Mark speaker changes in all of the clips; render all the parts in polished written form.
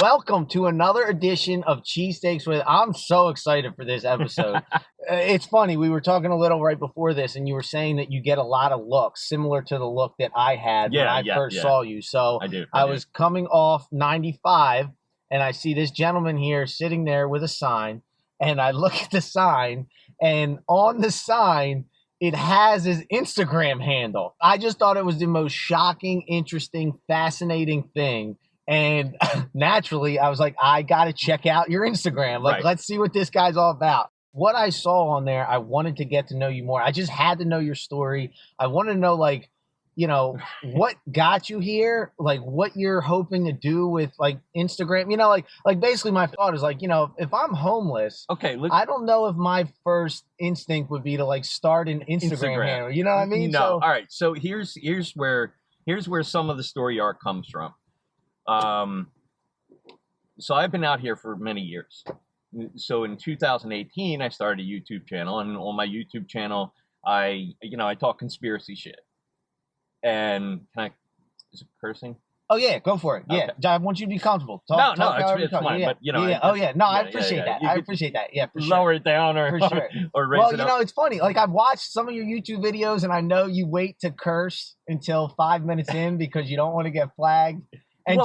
Speaker 1: Welcome to another edition of Cheesesteaks with. I'm so excited for this episode. It's funny, we were talking a little right before this, and you were saying that you get a lot of looks similar to the look that I had when I first saw you. So I was coming off 95, and I see this gentleman here sitting there with a sign, and I look at the sign, and on the sign, it has his Instagram handle. I just thought it was the most shocking, interesting, fascinating thing. And naturally, I was like, I got to check out your Instagram. Like, let's see what this guy's all about. What I saw on there, I wanted to get to know you more. I just had to know your story. I wanted to know, like, you know, what got you here, like what you're hoping to do with like Instagram. You know, like basically my thought is like, you know, if I'm homeless, I don't know if my first instinct would be to like start an Instagram handle. You know what I mean?
Speaker 2: No. All right. So here's where some of the story arc comes from. So I've been out here for many years. So in 2018, I started a YouTube channel, and on my YouTube channel, I talk conspiracy shit. And is it cursing?
Speaker 1: Oh yeah, go for it. Yeah, I want you to be comfortable. Talk
Speaker 2: it's fine. But you know,
Speaker 1: I appreciate that. I appreciate that. Yeah, for sure.
Speaker 2: Lower it down or
Speaker 1: for sure.
Speaker 2: or raise it up.
Speaker 1: Well, you know, it's funny. Like I've watched some of your YouTube videos, and I know you wait to curse until 5 minutes in because you don't want to get flagged. And
Speaker 2: I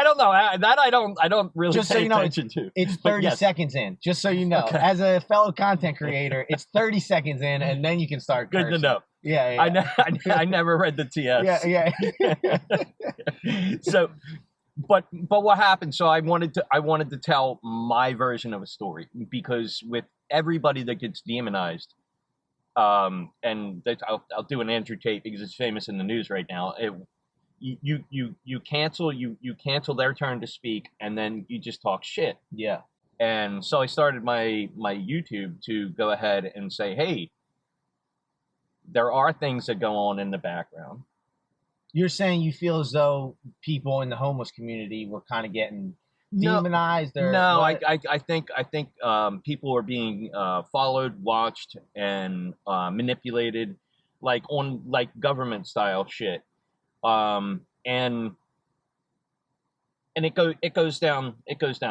Speaker 2: don't know that I don't really
Speaker 1: just
Speaker 2: pay
Speaker 1: so you know,
Speaker 2: attention to.
Speaker 1: It's 30 seconds in, just so you know. Okay. As a fellow content creator, it's 30 seconds in, and then you can start cursing.
Speaker 2: Good to know.
Speaker 1: Yeah.
Speaker 2: I never read the TS.
Speaker 1: Yeah.
Speaker 2: So, but what happened? So I wanted to tell my version of a story, because with everybody that gets demonized, and I'll do an Andrew Tate because it's famous in the news right now. You cancel their turn to speak, and then you just talk shit.
Speaker 1: Yeah.
Speaker 2: And so I started my YouTube to go ahead and say, hey, there are things that go on in the background.
Speaker 1: You're saying you feel as though people in the homeless community were kind of getting demonized?
Speaker 2: No, I think people are being followed, watched, and manipulated, like on government style shit. And it goes down.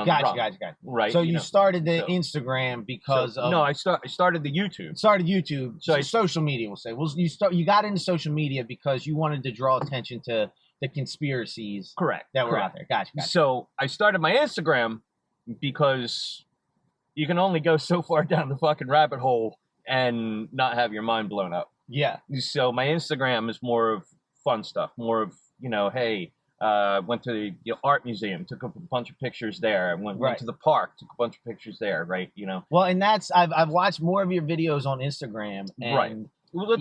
Speaker 2: Gotcha. Right.
Speaker 1: So you started the Instagram because of...
Speaker 2: No, I started the YouTube.
Speaker 1: So social media, we'll say. You got into social media because you wanted to draw attention to the conspiracies. That were out there. Gotcha.
Speaker 2: So I started my Instagram because you can only go so far down the fucking rabbit hole and not have your mind blown up.
Speaker 1: Yeah.
Speaker 2: So my Instagram is more of fun stuff, more of, you know, hey, went to the art museum, took a bunch of pictures there. Went to the park, took a bunch of pictures there, right? You know.
Speaker 1: Well, and that's I've watched more of your videos on Instagram, and
Speaker 2: well,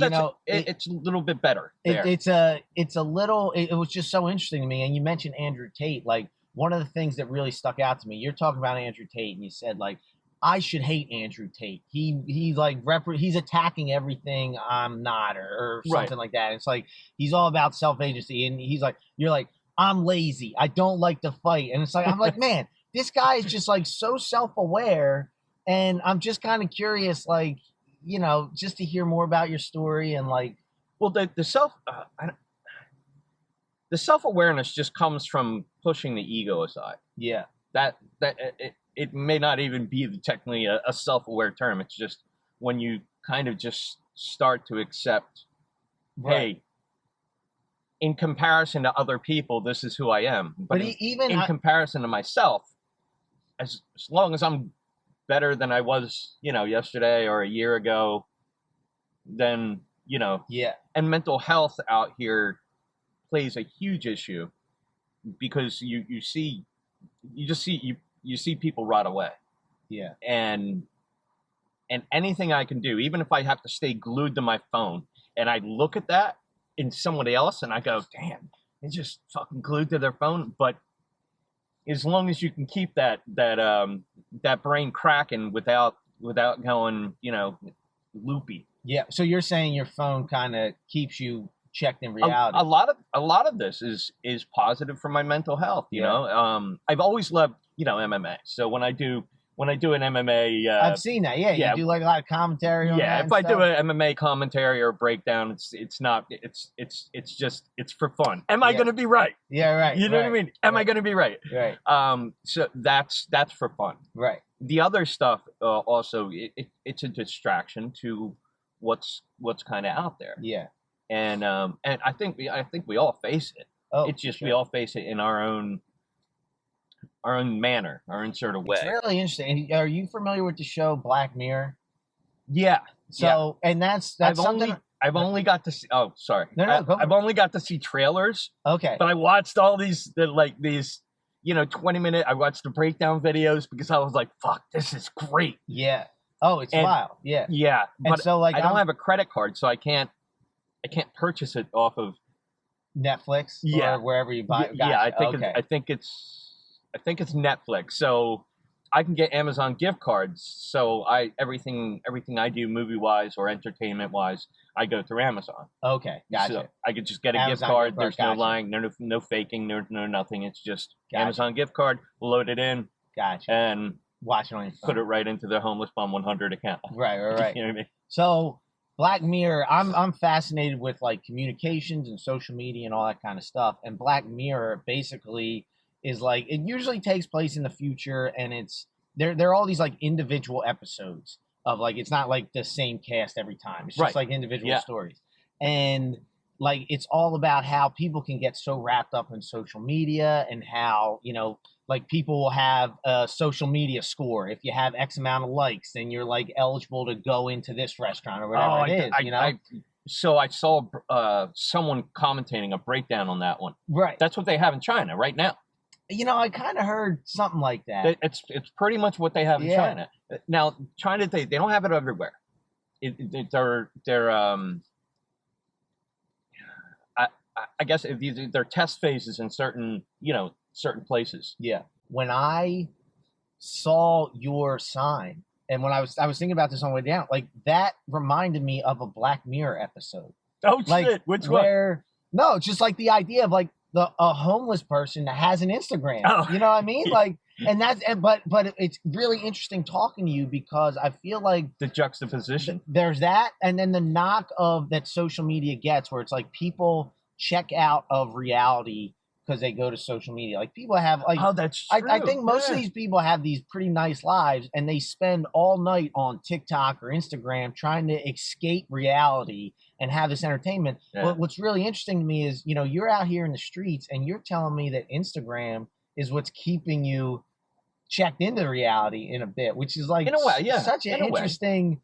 Speaker 2: it's a little bit better.
Speaker 1: It was just so interesting to me. And you mentioned Andrew Tate. Like one of the things that really stuck out to me, you're talking about Andrew Tate, and you said like, I should hate Andrew Tate. He's like he's attacking everything I'm not, or something like that. It's like he's all about self-agency, and he's like, you're like, I'm lazy. I don't like to fight. And it's like, I'm like, man, this guy is just like so self-aware, and I'm just kind of curious, like, you know, just to hear more about your story. And like,
Speaker 2: well, the self-awareness just comes from pushing the ego aside.
Speaker 1: Yeah.
Speaker 2: It may not even be technically a self-aware term. It's just when you kind of just start to accept, hey, in comparison to other people, this is who I am. But in comparison to myself, as long as I'm better than I was, you know, yesterday or a year ago, then, you know.
Speaker 1: Yeah.
Speaker 2: And mental health out here plays a huge issue, because you see people rot away.
Speaker 1: Yeah.
Speaker 2: And anything I can do, even if I have to stay glued to my phone, and I look at that in somebody else and I go, damn, they're just fucking glued to their phone. But as long as you can keep that brain cracking without going, you know, loopy.
Speaker 1: Yeah. So you're saying your phone kind of keeps you checked in reality.
Speaker 2: A lot of this is positive for my mental health. You know, I've always loved, you know, MMA. So when I do when I do an MMA.
Speaker 1: I've seen that. Yeah,
Speaker 2: yeah.
Speaker 1: you do like a lot of commentary on that.
Speaker 2: Yeah,
Speaker 1: and
Speaker 2: if I do
Speaker 1: stuff.
Speaker 2: an MMA commentary or a breakdown, it's not it's for fun. Am I going to be right?
Speaker 1: Yeah, right.
Speaker 2: You know what I mean? Am I going to be right?
Speaker 1: Right.
Speaker 2: So that's for fun.
Speaker 1: Right.
Speaker 2: The other stuff also it's a distraction to what's kind of out there.
Speaker 1: Yeah.
Speaker 2: And I think we all face it.
Speaker 1: Oh,
Speaker 2: it's just
Speaker 1: sure.
Speaker 2: we all face it in our own manner, our own sort of way.
Speaker 1: It's really interesting. Are you familiar with the show Black Mirror?
Speaker 2: Yeah.
Speaker 1: So, and that's something.
Speaker 2: I've only got to see. Oh, sorry.
Speaker 1: No, go
Speaker 2: I've only got to see trailers.
Speaker 1: Okay.
Speaker 2: But I watched all these 20-minute. I watched the breakdown videos because I was like, "Fuck, this is great."
Speaker 1: Yeah. Oh, it's wild. Yeah.
Speaker 2: Yeah.
Speaker 1: And
Speaker 2: but
Speaker 1: so, like,
Speaker 2: I don't have a credit card, so I can't purchase it off of
Speaker 1: Netflix.
Speaker 2: Yeah.
Speaker 1: Or wherever you buy it.
Speaker 2: Yeah, I think
Speaker 1: okay.
Speaker 2: I think it's Netflix. So I can get Amazon gift cards. So everything I do movie wise or entertainment wise, I go through Amazon.
Speaker 1: Okay, gotcha.
Speaker 2: So I could just get a
Speaker 1: Amazon
Speaker 2: gift card. There's
Speaker 1: gotcha.
Speaker 2: no lying, no faking, no nothing. It's just
Speaker 1: Gotcha.
Speaker 2: Amazon gift card, load it in,
Speaker 1: Gotcha.
Speaker 2: and
Speaker 1: watch it on your phone.
Speaker 2: put it right into the HomelessBum100 account.
Speaker 1: Right.
Speaker 2: You know what I mean?
Speaker 1: So Black Mirror, I'm fascinated with like communications and social media and all that kind of stuff. And Black Mirror basically is like, it usually takes place in the future, and it's there are all these like individual episodes of like, it's not like the same cast every time. It's just like individual stories. And like, it's all about how people can get so wrapped up in social media, and how, like, people will have a social media score. If you have X amount of likes, then you're like eligible to go into this restaurant or whatever it is.
Speaker 2: So I saw someone commentating a breakdown on that one.
Speaker 1: Right.
Speaker 2: That's what they have in China right now.
Speaker 1: I kind of heard something like that.
Speaker 2: It's pretty much what they have in China. Now, China, they don't have it everywhere. I guess they're test phases in certain places.
Speaker 1: Yeah. When I saw your sign, and when I was thinking about this on the way down, like, that reminded me of a Black Mirror episode.
Speaker 2: Oh,
Speaker 1: like,
Speaker 2: shit! Which one?
Speaker 1: No, just like the idea of like a homeless person that has an Instagram.
Speaker 2: Oh.
Speaker 1: You know what I mean? Like, and but it's really interesting talking to you, because I feel like
Speaker 2: the juxtaposition.
Speaker 1: There's that, and then the knock of that social media gets, where it's like people check out of reality because they go to social media. Like, people have like,
Speaker 2: oh, that's true.
Speaker 1: I think most of these people have these pretty nice lives, and they spend all night on TikTok or Instagram trying to escape reality and have this entertainment.
Speaker 2: Yeah.
Speaker 1: But what's really interesting to me is, you're out here in the streets, and you're telling me that Instagram is what's keeping you checked into reality in a bit, which is like,
Speaker 2: in a way, yeah,
Speaker 1: such an interesting.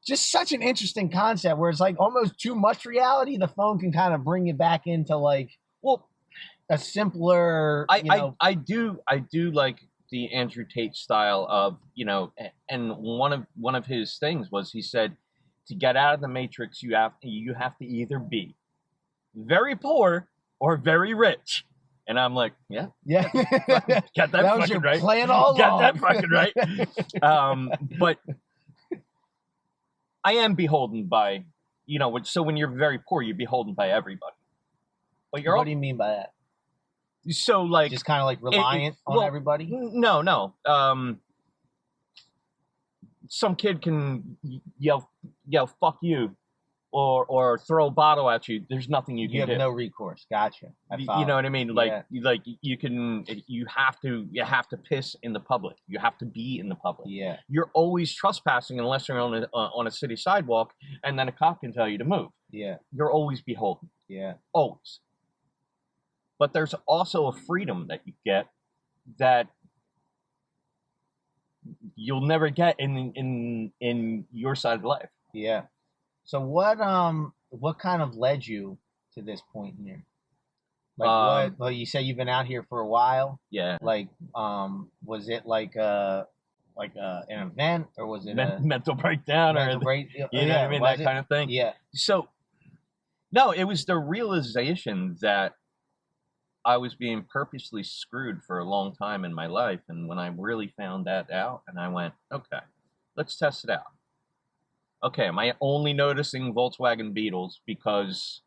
Speaker 1: Just such an interesting concept, where it's like almost too much reality. The phone can kind of bring you back into like, well, a simpler.
Speaker 2: I do like the Andrew Tate style of, and one of his things was, he said, to get out of the matrix, you have to either be very poor or very rich. And I'm like, yeah,
Speaker 1: got
Speaker 2: that
Speaker 1: was
Speaker 2: fucking
Speaker 1: your
Speaker 2: right.
Speaker 1: Plan all
Speaker 2: got
Speaker 1: along.
Speaker 2: that fucking right. But I am beholden by, so when you're very poor, you're beholden by everybody. But
Speaker 1: what do you mean by that?
Speaker 2: So, like,
Speaker 1: just kind of like reliant on everybody?
Speaker 2: No. Some kid can yell "fuck you," or throw a bottle at you. There's nothing you can do.
Speaker 1: You have no recourse. Gotcha.
Speaker 2: You know what I mean? Like, you have to piss in the public. You have to be in the public.
Speaker 1: Yeah.
Speaker 2: You're always trespassing unless you're on a city sidewalk, and then a cop can tell you to move.
Speaker 1: Yeah.
Speaker 2: You're always beholden.
Speaker 1: Yeah.
Speaker 2: Always. But there's also a freedom that you get that you'll never get in your side of life.
Speaker 1: Yeah. So what kind of led you to this point here? Like, well, you say you've been out here for a while.
Speaker 2: Yeah.
Speaker 1: Like, was it like an event, or was it a
Speaker 2: mental breakdown,
Speaker 1: you know
Speaker 2: what I mean, that kind of thing?
Speaker 1: Yeah.
Speaker 2: So, no, it was the realization that I was being purposely screwed for a long time in my life, and when I really found that out, and I went, okay, let's test it out. Okay, am I only noticing Volkswagen Beetles because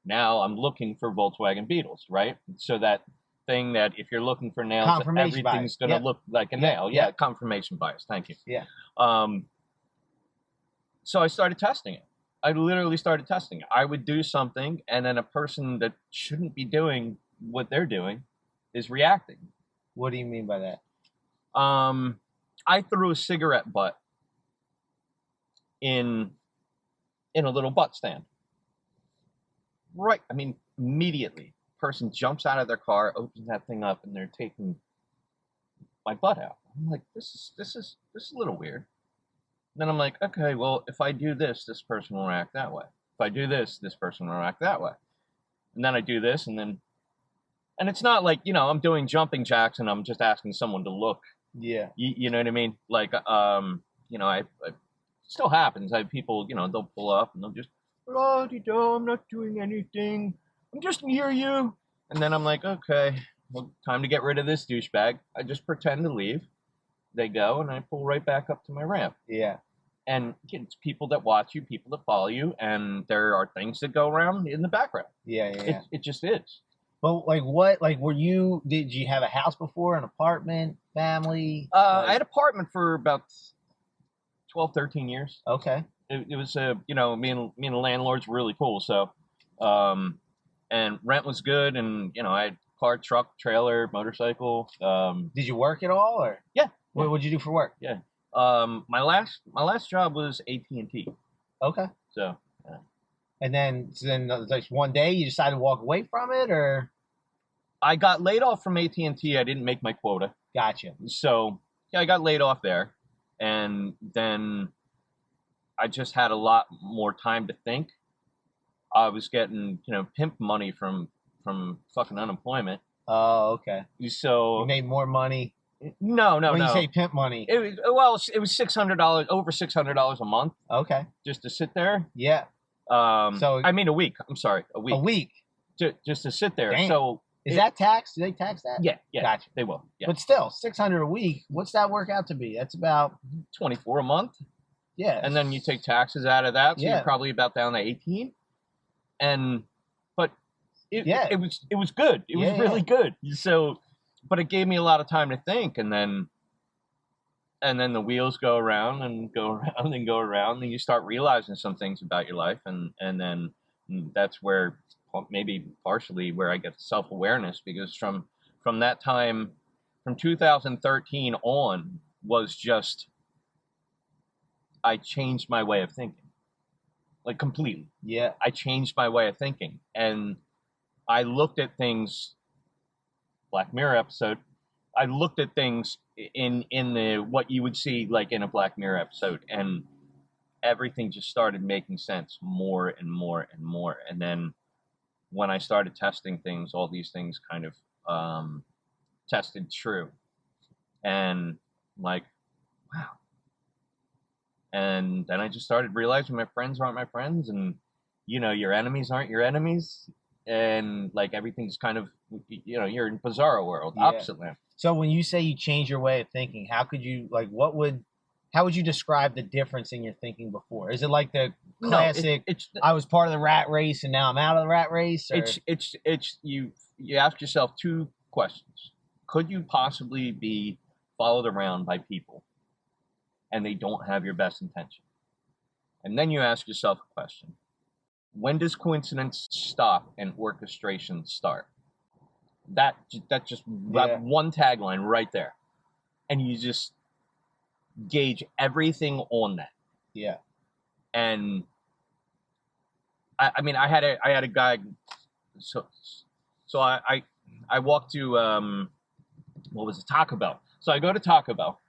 Speaker 2: now I'm looking for Volkswagen Beetles, right? So that thing that if you're looking for nails,
Speaker 1: Confirmation
Speaker 2: everything's
Speaker 1: bias.
Speaker 2: going to look like a nail.
Speaker 1: Yeah.
Speaker 2: Yeah, confirmation bias. Thank you.
Speaker 1: Yeah.
Speaker 2: So I started testing it. I literally started testing it. I would do something, and then a person that shouldn't be doing what they're doing is reacting.
Speaker 1: What do you mean by that?
Speaker 2: I threw a cigarette butt in a little butt stand. Right. I mean, immediately, person jumps out of their car, opens that thing up, and they're taking my butt out. I'm like, this is a little weird. And then I'm like, okay, well, if I do this, this person will react that way. If I do this, this person will react that way. And then I do this, and it's not like, you know, I'm doing jumping jacks and I'm just asking someone to look.
Speaker 1: Yeah.
Speaker 2: You know what I mean? Like, you know, it still happens. I have people, you know, they'll pull up and they'll just, I'm not doing anything. I'm just near you. And then I'm like, okay, well, time to get rid of this douchebag. I just pretend to leave. They go, and I pull right back up to my ramp.
Speaker 1: Yeah.
Speaker 2: And it's people that watch you, people that follow you, and there are things that go around in the background.
Speaker 1: Yeah.
Speaker 2: It just is.
Speaker 1: But like what? Like did you have a house before, an apartment, family?
Speaker 2: I had an apartment for about 12, 13 years.
Speaker 1: Okay.
Speaker 2: It was, you know, me and the landlord's really cool. So, and rent was good, and, you know, I had car, truck, trailer, motorcycle.
Speaker 1: Did you work at all, or?
Speaker 2: Yeah.
Speaker 1: What would you do for work?
Speaker 2: Yeah. My last job was AT&T.
Speaker 1: Okay.
Speaker 2: So. Yeah.
Speaker 1: And then like one day you decided to walk away from it, or?
Speaker 2: I got laid off from AT&T. I didn't make my quota.
Speaker 1: Gotcha.
Speaker 2: So yeah, I got laid off there, and then I just had a lot more time to think. I was getting, you know, pimp money from fucking unemployment.
Speaker 1: Oh, okay.
Speaker 2: So
Speaker 1: you made more money.
Speaker 2: No.
Speaker 1: When you say pimp money,
Speaker 2: it was $600, over $600 a month.
Speaker 1: Okay.
Speaker 2: Just to sit there.
Speaker 1: Yeah.
Speaker 2: So I mean a week. I'm sorry, a week.
Speaker 1: A week.
Speaker 2: Just to sit there.
Speaker 1: Damn.
Speaker 2: So
Speaker 1: is that taxed? Do they tax that?
Speaker 2: Yeah.
Speaker 1: Gotcha.
Speaker 2: They will. Yeah.
Speaker 1: But still, $600 a week. What's that work out to be? That's about
Speaker 2: $24 a month.
Speaker 1: Yeah.
Speaker 2: And then you take taxes out of that, so
Speaker 1: yeah.
Speaker 2: You're probably about down to 18. But it was good. It was really good. So, but it gave me a lot of time to think, and then the wheels go around and go around and go around, and you start realizing some things about your life, and then that's where maybe partially where I get self-awareness, because from that time, from 2013 on, was just I changed my way of thinking, like completely.
Speaker 1: Yeah.
Speaker 2: I changed my way of thinking, and I looked at things. Black Mirror episode. I looked at things in the what you would see like in a Black Mirror episode, and everything just started making sense more and more and more. And then when I started testing things, all these things kind of tested true, and like, wow. And then I just started realizing my friends aren't my friends, and you know, your enemies aren't your enemies, and like everything's kind of, you know, you're in bizarro world, opposite land.
Speaker 1: So when you say you change your way of thinking, how could you like how would you describe the difference in your thinking before? Is it like the classic?
Speaker 2: No,
Speaker 1: I was part of the rat race and now I'm out of the rat race. Or?
Speaker 2: It's you ask yourself two questions: could you possibly be followed around by people, and they don't have your best intention? And then you ask yourself a question: when does coincidence stop and orchestration start? That just one tagline right there, and you just gauge everything on that.
Speaker 1: Yeah.
Speaker 2: And I mean, I had a guy. So I walked to what was it, Taco Bell. So I go to Taco Bell,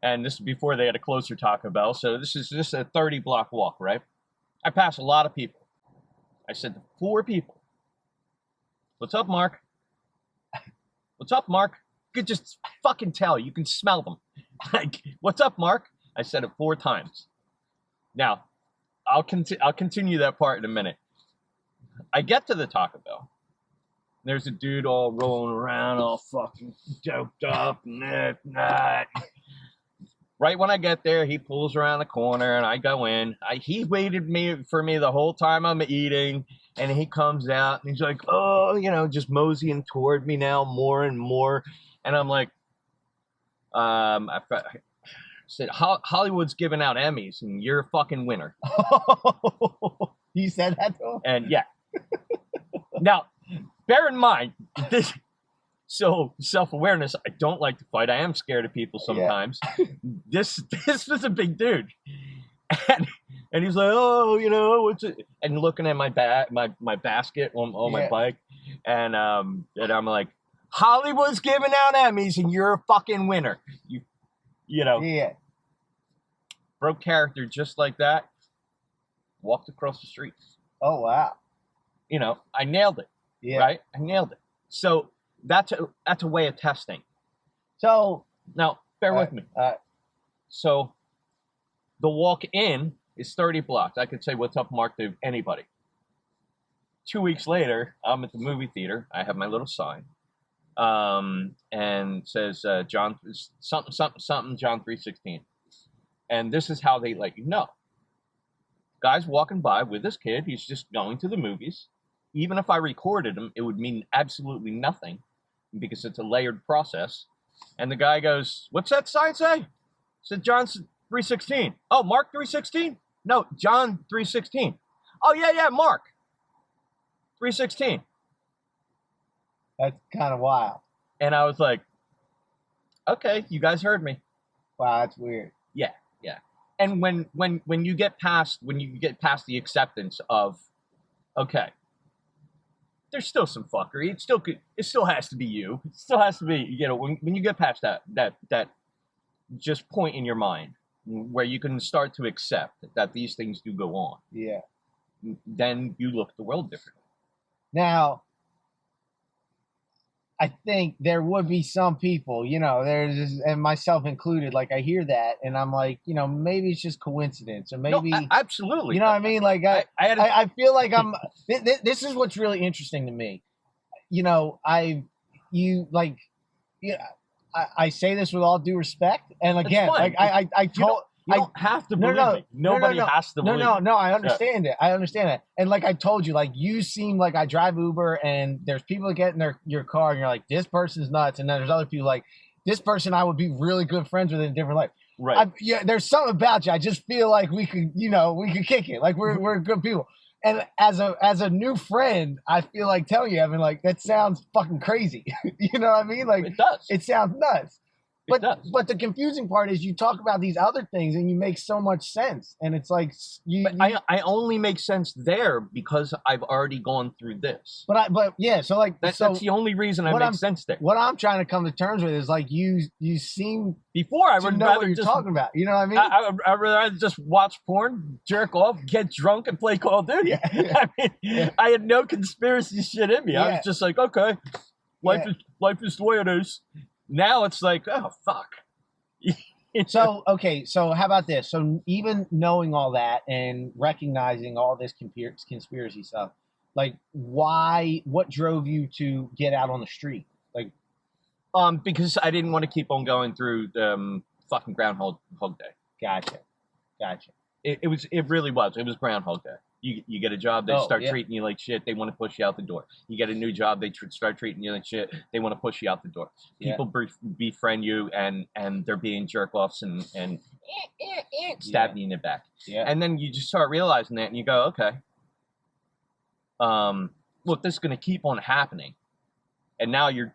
Speaker 2: and this is before they had a closer Taco Bell. So this is just a 30-block walk, right? I pass a lot of people. I said to 4 people, "What's up, Mark? What's up, Mark?" You could just fucking tell. You can smell them. Like, "What's up, Mark?" I said it 4 times. Now, I'll continue that part in a minute. I get to the Taco Bell. There's a dude all rolling around, all fucking doped up, and that. Right when I get there, he pulls around the corner, and I go in. He waited for me the whole time I'm eating. And he comes out and he's like, oh, just moseying toward me now more and more. And I'm like, I said, Hollywood's giving out Emmys and you're a fucking winner.
Speaker 1: You said that to him?
Speaker 2: And yeah. Now, bear in mind, this. So self-awareness, I don't like to fight. I am scared of people sometimes. Yeah. This was a big dude. And he's like, oh, what's it? And looking at my basket on my bike. And I'm like, Hollywood's giving out Emmys and you're a fucking winner. Yeah. Broke character just like that. Walked across the street.
Speaker 1: Oh, wow.
Speaker 2: I nailed it. Yeah. Right? I nailed it. So that's a way of testing.
Speaker 1: So
Speaker 2: now bear with me. So the walk in is 30 blocks. I could say what's up, Mark, to anybody. 2 weeks later, I'm at the movie theater. I have my little sign, and says John something John 3:16, and this is how they let you know. Guy's walking by with this kid. He's just going to the movies. Even if I recorded him, it would mean absolutely nothing because it's a layered process. And the guy goes, what's that sign say? I said, John 3:16. Oh, Mark 3:16? No, John 3:16. Oh, yeah, Mark 3:16.
Speaker 1: That's kind of wild.
Speaker 2: And I was like, okay, you guys heard me.
Speaker 1: Wow, that's weird.
Speaker 2: Yeah. And when you get past the acceptance of, okay, there's still some fuckery. It still has to be you. It still has to be, when you get past that just point in your mind where you can start to accept that these things do go on.
Speaker 1: Yeah.
Speaker 2: Then you look at the world differently.
Speaker 1: Now, I think there would be some people, there's, and myself included, like I hear that and I'm like, maybe it's just coincidence or maybe.
Speaker 2: No, absolutely.
Speaker 1: You know what I mean? Like I feel like this is what's really interesting to me. I say this with all due respect. And again, like I told.
Speaker 2: You don't have to believe me. Nobody has to believe me.
Speaker 1: No, I understand it. I understand it. And like I told you, like you seem like I drive Uber and there's people that get in your car and you're like, this person's nuts. And then there's other people like, this person I would be really good friends with in a different life.
Speaker 2: Right.
Speaker 1: There's something about you. I just feel like we could kick it. Like we're good people. And as a new friend, I feel like telling you, Evan, like that sounds fucking crazy. You know what I mean? Like
Speaker 2: it does.
Speaker 1: It sounds nuts. But the confusing part is you talk about these other things and you make so much sense. And it's like
Speaker 2: I only make sense there because I've already gone through this.
Speaker 1: So
Speaker 2: that's the only reason I make sense there.
Speaker 1: What I'm trying to come to terms with is like you seem
Speaker 2: before I would
Speaker 1: know
Speaker 2: rather
Speaker 1: what you're
Speaker 2: just
Speaker 1: talking about. You know what I mean?
Speaker 2: I'd rather just watch porn, jerk off, get drunk, and play Call of Duty.
Speaker 1: Yeah.
Speaker 2: I had no conspiracy shit in me.
Speaker 1: Yeah.
Speaker 2: I was just like, okay, life is the way it is. Now it's like, oh, fuck.
Speaker 1: So how about this? So even knowing all that and recognizing all this conspiracy stuff, like what drove you to get out on the street? Like,
Speaker 2: because I didn't want to keep on going through fucking Groundhog Day.
Speaker 1: Gotcha.
Speaker 2: It really was. It was Groundhog Day. You get a job, they start treating you like shit. They want to push you out the door. You get a new job, they start treating you like shit. They want to push you out the door. People befriend you, and they're being jerk offs and stabbing you in the back.
Speaker 1: Yeah.
Speaker 2: And then you just start realizing that, and you go, okay, look, this is going to keep on happening. And now you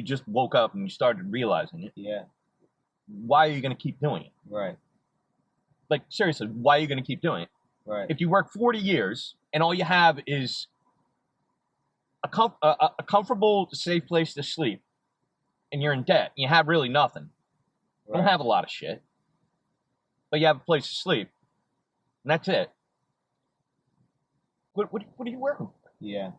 Speaker 2: just woke up and you started realizing it.
Speaker 1: Yeah.
Speaker 2: Why are you going to keep doing it?
Speaker 1: Right.
Speaker 2: Like seriously, why are you going to keep doing it?
Speaker 1: Right.
Speaker 2: If you work 40 years and all you have is a comfortable, safe place to sleep, and you're in debt, and you have really nothing. You don't have a lot of shit, but you have a place to sleep, and that's it. What are you working for?
Speaker 1: Yeah.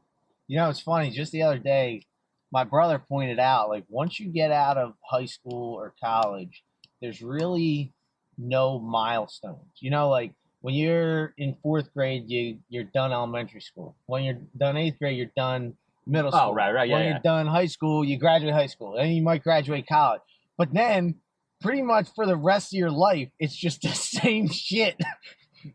Speaker 1: It's funny. Just the other day, my brother pointed out, like, once you get out of high school or college, there's really no milestones. Like, when you're in 4th grade, you're done elementary school. When you're done 8th grade, you're done middle school.
Speaker 2: Oh, right, yeah.
Speaker 1: When you're done high school, you graduate high school. And you might graduate college. But then, pretty much for the rest of your life, it's just the same shit.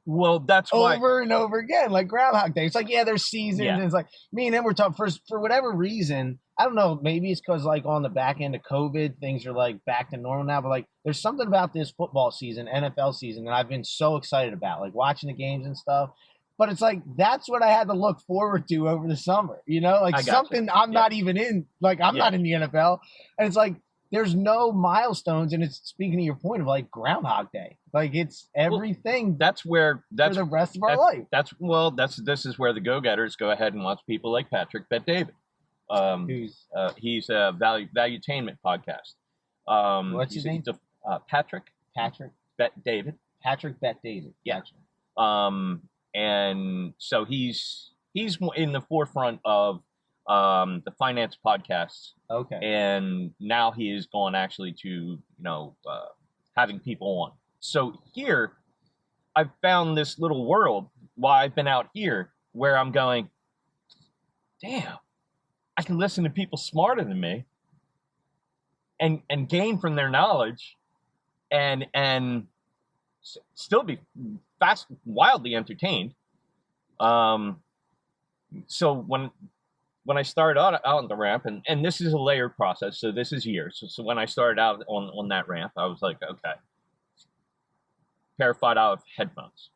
Speaker 2: Well, that's why.
Speaker 1: Over and over again, like Groundhog Day. It's like, yeah, there's seasons,
Speaker 2: Yeah.
Speaker 1: and it's like me and him were talking for whatever reason. I don't know. Maybe it's because like on the back end of COVID, things are like back to normal now. But like, there's something about this football season, NFL season, that I've been so excited about, like watching the games and stuff. But it's like that's what I had to look forward to over the summer. You know, like something I'm not even in. Like I'm not in the NFL, and it's like there's no milestones, and it's speaking to your point of like Groundhog Day. Like it's everything.
Speaker 2: Well, that's for the
Speaker 1: rest of our life.
Speaker 2: This is where the go-getters go ahead and watch people like Patrick Bet David. He's a Valuetainment podcast.
Speaker 1: What's his name?
Speaker 2: Patrick Bet David.
Speaker 1: Patrick Bet David.
Speaker 2: Yeah. Gotcha. And so he's in the forefront of the finance podcasts.
Speaker 1: Okay.
Speaker 2: And now he is going actually to having people on. So here, I've found this little world while I've been out here where I'm going, damn, I can listen to people smarter than me and gain from their knowledge and still be wildly entertained. So when I started out on the ramp, and this is a layered process, so this is years. So when I started out on that ramp, I was like, okay, terrified out of headphones.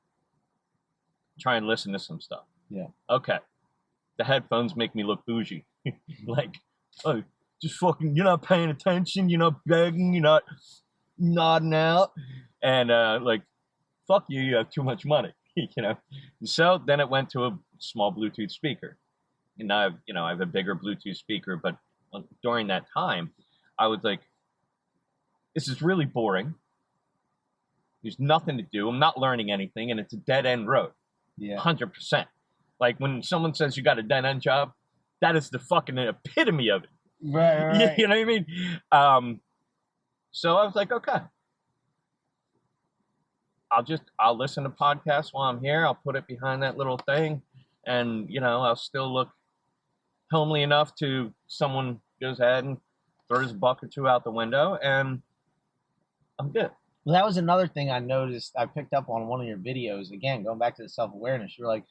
Speaker 2: Try and listen to some stuff.
Speaker 1: Yeah.
Speaker 2: Okay. The headphones make me look bougie. Like, oh, just fucking, you're not paying attention, you're not begging, you're not nodding out. And like, fuck you, you have too much money. So then it went to a small Bluetooth speaker. And now I have a bigger Bluetooth speaker, but during that time, I was like, this is really boring. There's nothing to do. I'm not learning anything, and it's a dead end road.
Speaker 1: Yeah.
Speaker 2: 100%. Like when someone says you got a dead end job, that is the fucking epitome of it.
Speaker 1: Right.
Speaker 2: You know what I mean? So I was like, okay. I'll listen to podcasts while I'm here. I'll put it behind that little thing, and I'll still look homely enough to someone goes ahead and throws a buck or two out the window, and I'm good.
Speaker 1: Well, that was another thing I noticed. I picked up on one of your videos. Again, going back to the self-awareness, you're like,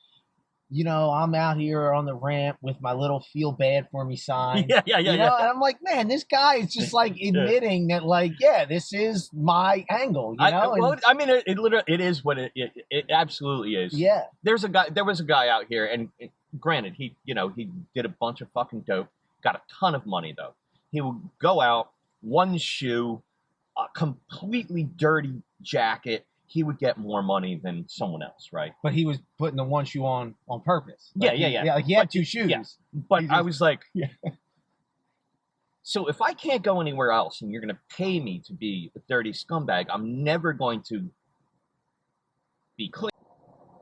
Speaker 1: I'm out here on the ramp with my little "feel bad for me" sign.
Speaker 2: Yeah.
Speaker 1: And I'm like, man, this guy is just like admitting that, like, yeah, this is my angle.
Speaker 2: Well, I mean, it literally, it is what it absolutely is.
Speaker 1: Yeah.
Speaker 2: There was a guy out here, and granted, he did a bunch of fucking dope, got a ton of money though. He would go out, one shoe, a completely dirty jacket. He would get more money than someone else, right?
Speaker 1: But he was putting the one shoe on purpose.
Speaker 2: Like
Speaker 1: like he had two shoes.
Speaker 2: Yeah. But I was like, so if I can't go anywhere else and you're going to pay me to be a dirty scumbag, I'm never going to be clean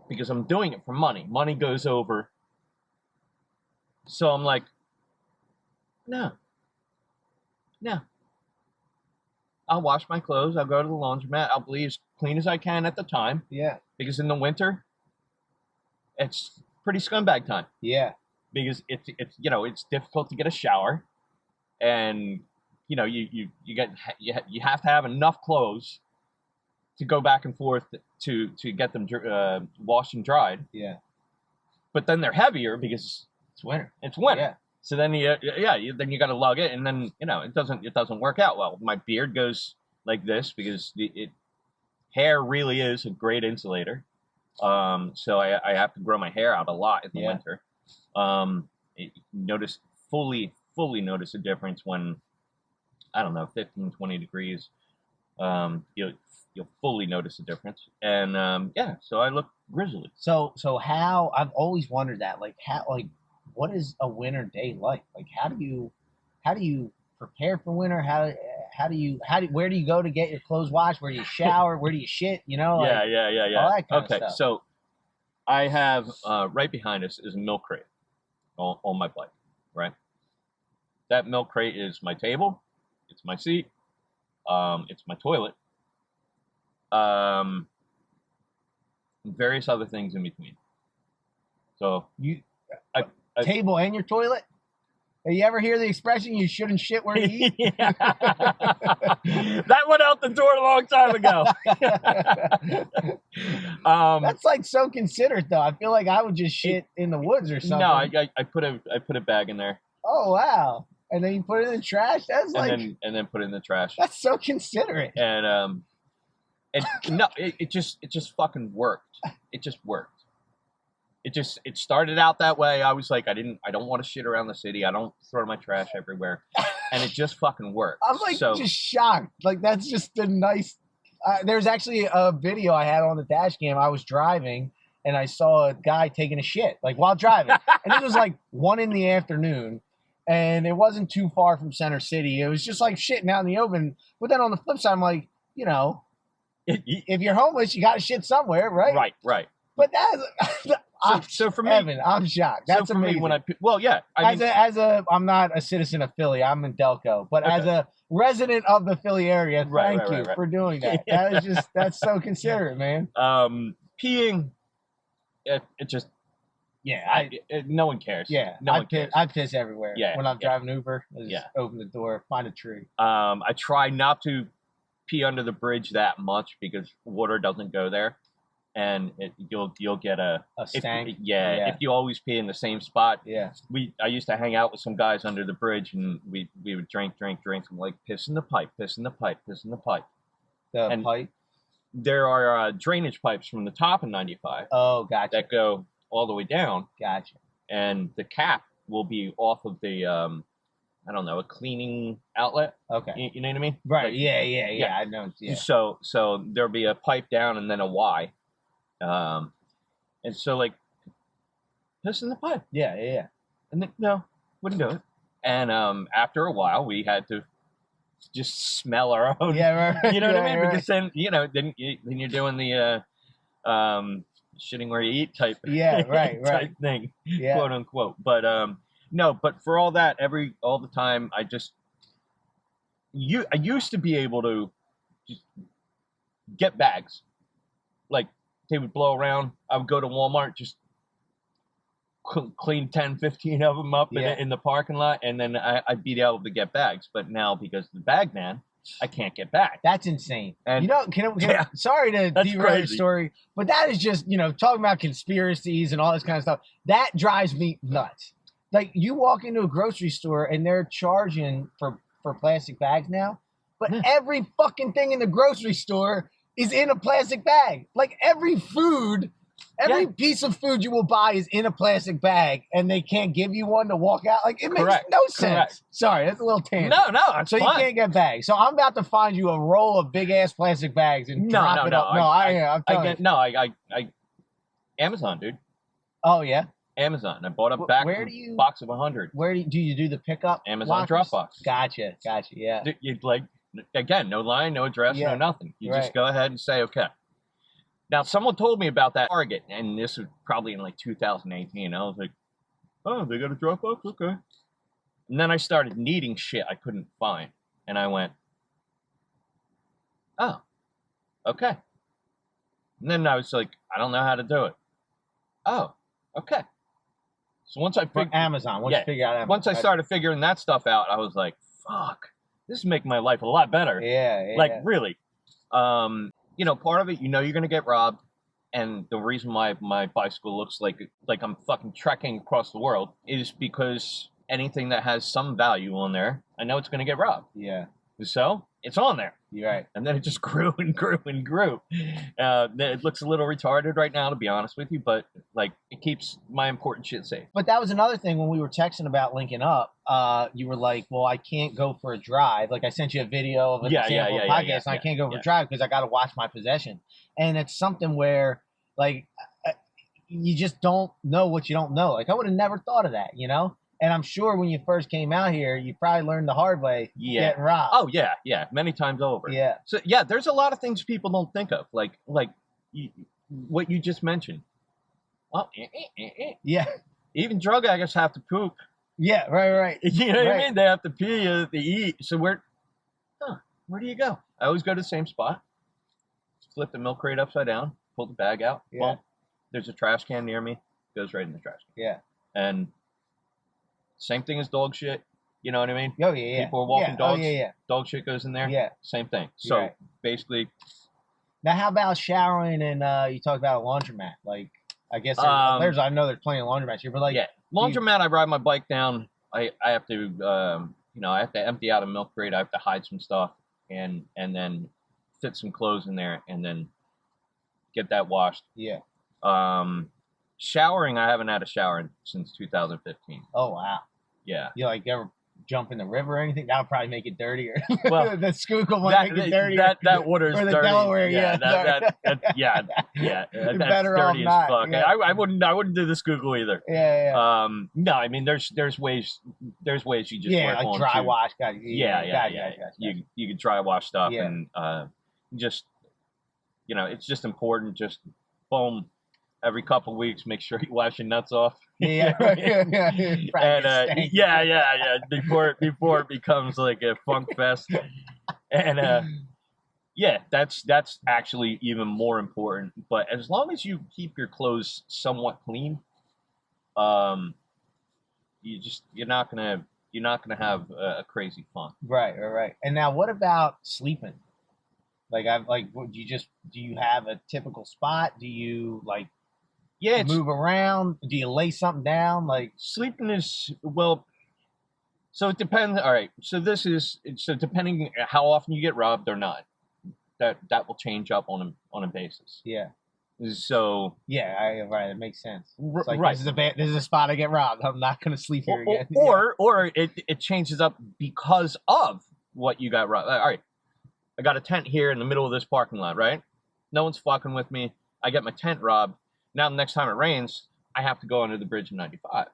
Speaker 2: because I'm doing it for money. Money goes over. So I'm like, no. I'll wash my clothes. I'll go to the laundromat. I'll be as clean as I can at the time.
Speaker 1: Yeah.
Speaker 2: Because in the winter, it's pretty scumbag time.
Speaker 1: Yeah.
Speaker 2: Because it's difficult to get a shower, and you have to have enough clothes to go back and forth to get them washed and dried.
Speaker 1: Yeah.
Speaker 2: But then they're heavier because
Speaker 1: it's winter.
Speaker 2: Yeah. So then then you got to lug it, and then it doesn't work out well. My beard goes like this because hair really is a great insulator. So I have to grow my hair out a lot in the winter. Fully notice a difference when, I don't know, 15, 20 degrees. You'll fully notice a difference. And so I look grizzly.
Speaker 1: So how, I've always wondered that, what is a winter day like? Like, how do you prepare for winter? Where do you go to get your clothes washed? Where do you shower? Where do you shit?
Speaker 2: Yeah.
Speaker 1: All that kind of stuff.
Speaker 2: So I have right behind us is a milk crate on my bike, right? That milk crate is my table, it's my seat, it's my toilet, various other things in between. So
Speaker 1: table and your toilet? You ever hear the expression, you shouldn't shit where you eat?
Speaker 2: That went out the door a long time ago.
Speaker 1: That's like so considerate, though. I feel like I would just shit in the woods or something.
Speaker 2: No, I put a bag in there.
Speaker 1: Oh, wow. And then you put it in the trash? That's like...
Speaker 2: And then put it in the trash.
Speaker 1: That's so considerate.
Speaker 2: And no, it just fucking worked. It just worked. It started out that way. I was like, I don't want to shit around the city. I don't throw my trash everywhere. And it just fucking worked.
Speaker 1: I'm like just shocked. Like, that's just a nice... there's actually a video I had on the dash cam. I was driving and I saw a guy taking a shit, like while driving. And it was like 1 PM. And it wasn't too far from Center City. It was just like shitting out in the open. But then on the flip side, I'm like, you know, if you're homeless, you got to shit somewhere, right?
Speaker 2: Right.
Speaker 1: But that's...
Speaker 2: So for me,
Speaker 1: Evan, I'm shocked. That's
Speaker 2: so for
Speaker 1: amazing.
Speaker 2: Me,
Speaker 1: I'm not a citizen of Philly. I'm in Delco, but as a resident of the Philly area, thank you for doing that. That is that's so considerate, man.
Speaker 2: Peeing, it just no one cares.
Speaker 1: Yeah,
Speaker 2: no one cares.
Speaker 1: I piss everywhere.
Speaker 2: Yeah,
Speaker 1: when I'm driving Uber, I just open the door, find a tree.
Speaker 2: I try not to pee under the bridge that much because water doesn't go there. And you'll get a
Speaker 1: stank.
Speaker 2: If you always pee in the same spot.
Speaker 1: Yeah.
Speaker 2: I used to hang out with some guys under the bridge, and we would drink, and like piss in the pipe.
Speaker 1: The pipe.
Speaker 2: There are drainage pipes from the top of 95.
Speaker 1: Oh, gotcha.
Speaker 2: That go all the way down.
Speaker 1: Gotcha.
Speaker 2: And the cap will be off of the I don't know, a cleaning outlet.
Speaker 1: Okay.
Speaker 2: You know what I mean?
Speaker 1: Right.
Speaker 2: Like,
Speaker 1: yeah. I know. Yeah.
Speaker 2: So there'll be a pipe down and then a Y. And so like piss in the pipe.
Speaker 1: Yeah.
Speaker 2: And then, no, wouldn't do it. And after a while we had to just smell our own.
Speaker 1: Yeah, right.
Speaker 2: You know what I mean? Because then then you're doing the shitting where you eat type type thing.
Speaker 1: Yeah.
Speaker 2: Quote unquote. But no, but for all that, all the time I used to be able to just get bags. Like they would blow around. I would go to Walmart, just clean 10, 15 of them up in the parking lot, and then I'd be able to get bags. But now, because of the bag man, I can't get bags.
Speaker 1: That's insane. And sorry to derail your
Speaker 2: crazy.
Speaker 1: story, but that is just, talking about conspiracies and all this kind of stuff. That drives me nuts. Like, you walk into a grocery store and they're charging for plastic bags now, but every fucking thing in the grocery store is in a plastic bag. Like, every piece of food you will buy is in a plastic bag, and they can't give you one to walk out. Like, it makes no sense.
Speaker 2: Correct.
Speaker 1: Sorry, that's a little tangent.
Speaker 2: No, it's
Speaker 1: so
Speaker 2: fine.
Speaker 1: You can't get bags. So I'm about to find you a roll of big ass plastic bags and drop it up. I'm telling you.
Speaker 2: Amazon, dude.
Speaker 1: Oh yeah.
Speaker 2: Amazon. I bought a box of 100.
Speaker 1: Where do you do the pickup?
Speaker 2: Amazon Dropbox.
Speaker 1: Gotcha. Yeah.
Speaker 2: You'd like, again, no line, no address, no nothing. You just go ahead and say, okay. Now, someone told me about that Target, and this was probably in like 2018. I was like, oh, they got a Dropbox? Okay. And then I started needing shit I couldn't find. And I went, oh, okay. And then I was like, I don't know how to do it. Oh, okay. So once I figured
Speaker 1: Amazon, you figure out Amazon.
Speaker 2: Once I started figuring that stuff out, I was like, fuck, this is making my life a lot better.
Speaker 1: Yeah.
Speaker 2: Like, really. Part of it, you're going to get robbed. And the reason why my bicycle looks like I'm fucking trekking across the world is because anything that has some value on there, I know it's going to get robbed.
Speaker 1: Yeah.
Speaker 2: So it's on there.
Speaker 1: You're right.
Speaker 2: And then it just grew and grew and grew. It looks a little retarded right now, to be honest with you, but like it keeps my important shit safe.
Speaker 1: But that was another thing when we were texting about linking up. You were like, "Well, I can't go for a drive." Like I sent you a video of an example of podcast, and I can't go for a drive because I got to watch my possession. And it's something where like you just don't know what you don't know. Like I would have never thought of that, And I'm sure when you first came out here, you probably learned the hard way getting robbed.
Speaker 2: Oh, yeah. Many times over.
Speaker 1: Yeah.
Speaker 2: So, yeah, there's a lot of things people don't think of. Like what you just mentioned. Well,
Speaker 1: Yeah.
Speaker 2: Even drug addicts have to poop.
Speaker 1: Yeah, right.
Speaker 2: You know what I mean? They have to pee, they eat. So where do you go? I always go to the same spot. Flip the milk crate upside down. Pull the bag out. Yeah. Well, there's a trash can near me. Goes right in the trash can.
Speaker 1: Yeah.
Speaker 2: And Same thing as dog shit. You know what I mean?
Speaker 1: Oh yeah, yeah.
Speaker 2: People are walking dogs.
Speaker 1: Oh, yeah.
Speaker 2: Dog shit goes in there.
Speaker 1: Yeah.
Speaker 2: Same thing. So
Speaker 1: Right.
Speaker 2: basically,
Speaker 1: now how about showering and you talked about a laundromat? Like I guess I know there's plenty of laundromats here, but like
Speaker 2: yeah, laundromat. I ride my bike down. I have to I have to empty out a milk crate. I have to hide some stuff and then fit some clothes in there and then get that washed.
Speaker 1: Yeah.
Speaker 2: Showering, I haven't had a shower since 2015.
Speaker 1: Oh wow.
Speaker 2: Yeah.
Speaker 1: You like ever jump in the river or anything? That'll probably make it dirtier.
Speaker 2: Well,
Speaker 1: the Schuylkill might make it dirtier.
Speaker 2: That water's
Speaker 1: or the
Speaker 2: dirty.
Speaker 1: Delaware,
Speaker 2: yeah.
Speaker 1: You're
Speaker 2: That's
Speaker 1: better off
Speaker 2: dirty as
Speaker 1: not,
Speaker 2: fuck.
Speaker 1: yeah.
Speaker 2: I wouldn't do the Schuylkill either.
Speaker 1: Yeah.
Speaker 2: No, I mean there's ways you just work
Speaker 1: like
Speaker 2: on
Speaker 1: dry
Speaker 2: too.
Speaker 1: wash.
Speaker 2: You can dry wash stuff
Speaker 1: Yeah.
Speaker 2: and just it's just important. Just boom. Every couple weeks, make sure you wash your nuts off.
Speaker 1: Yeah.
Speaker 2: And before it becomes like a funk fest. And that's actually even more important. But as long as you keep your clothes somewhat clean, you're not gonna have a crazy fun.
Speaker 1: Right. And now, what about sleeping? Like, do you have a typical spot? Do you like?
Speaker 2: Yeah,
Speaker 1: move around? Do you lay something down? Like
Speaker 2: sleeping is so it depends. All right, so depending how often you get robbed or not, that will change up on a basis.
Speaker 1: Yeah.
Speaker 2: So
Speaker 1: right, it makes sense. It's like,
Speaker 2: right.
Speaker 1: This is a spot I get robbed. I'm not gonna sleep here again.
Speaker 2: Or it changes up because of what you got robbed. All right, I got a tent here in the middle of this parking lot. Right, no one's fucking with me. I get my tent robbed. Now, the next time it rains, I have to go under the bridge in 95.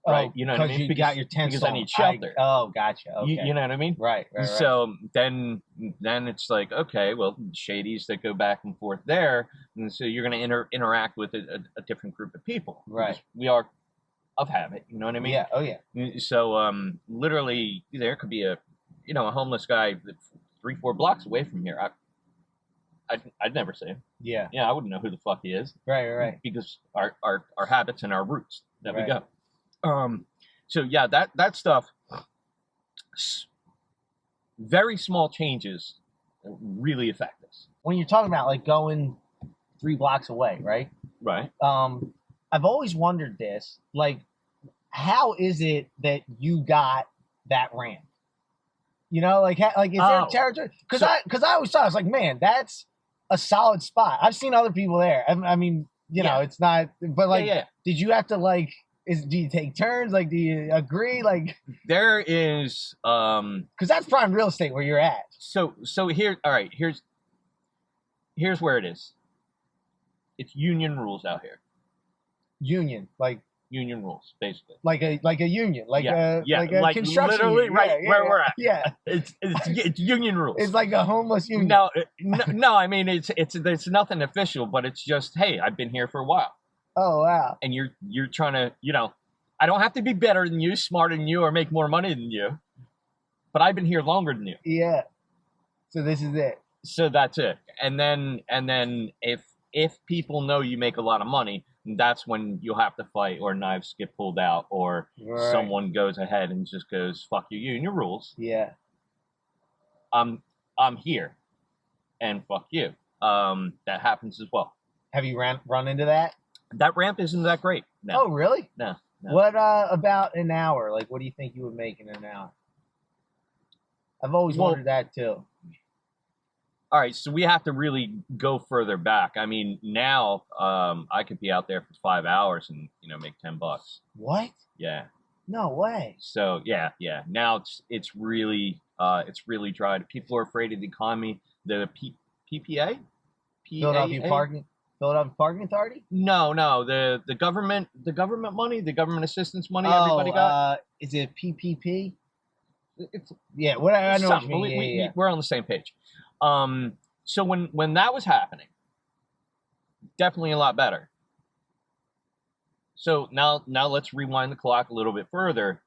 Speaker 2: Right? You know what I mean?
Speaker 1: You got your tent
Speaker 2: because I need shelter.
Speaker 1: Gotcha. Okay.
Speaker 2: You know what I mean?
Speaker 1: Right.
Speaker 2: So then it's like, okay, well, shadies that go back and forth there. And so you're going to interact with a different group of people.
Speaker 1: Right.
Speaker 2: We are of habit. You know what I mean?
Speaker 1: Yeah. Oh, yeah.
Speaker 2: So literally, there could be a homeless guy 3-4 blocks away from here. I'd never see him.
Speaker 1: Yeah.
Speaker 2: Yeah, I wouldn't know who the fuck he is.
Speaker 1: Right.
Speaker 2: Because our habits and our roots that we
Speaker 1: Right.
Speaker 2: go. So yeah, that stuff, very small changes really affect us.
Speaker 1: When you're talking about like going 3 blocks away, right?
Speaker 2: Right.
Speaker 1: I've always wondered this, like, how is it that you got that ramp? You know, like is there a territory? Because I always thought, I was like, man, that's a solid spot. I've seen other people there. I mean, know, it's not, but like, did you have to like, do you take turns? Like, do you agree? Like,
Speaker 2: there is,
Speaker 1: because that's prime real estate where you're at.
Speaker 2: So here, all right, here's where it is. It's union rules out here.
Speaker 1: Union
Speaker 2: rules, basically.
Speaker 1: Like a union, like a construction
Speaker 2: literally
Speaker 1: union.
Speaker 2: right where we're at.
Speaker 1: Yeah,
Speaker 2: it's union rules.
Speaker 1: It's like a homeless union.
Speaker 2: No. I mean, it's nothing official, but it's just, hey, I've been here for a while.
Speaker 1: Oh wow.
Speaker 2: And you're trying to, I don't have to be better than you, smarter than you, or make more money than you, but I've been here longer than you.
Speaker 1: Yeah. So this is it.
Speaker 2: So that's it. And then if people know you make a lot of money, that's when you'll have to fight, or knives get pulled out, or someone goes ahead and just goes, fuck you and your rules.
Speaker 1: Yeah.
Speaker 2: I'm here, and fuck you. That happens as well.
Speaker 1: Have you run into that?
Speaker 2: That ramp isn't that great. No.
Speaker 1: Oh, really?
Speaker 2: No.
Speaker 1: What about an hour? Like, what do you think you would make in an hour? I've always wondered that too.
Speaker 2: All right, so we have to really go further back. I mean, now I could be out there for 5 hours and make $10.
Speaker 1: What?
Speaker 2: Yeah.
Speaker 1: No way.
Speaker 2: So yeah. Now it's really dry. People are afraid of the economy. The PPA,
Speaker 1: Philadelphia Parking Authority.
Speaker 2: No. The government money, the government assistance money. Everybody got.
Speaker 1: Is it PPP?
Speaker 2: It's
Speaker 1: what I know. What you mean.
Speaker 2: We're on the same page. So when that was happening, definitely a lot better. So now let's rewind the clock a little bit further.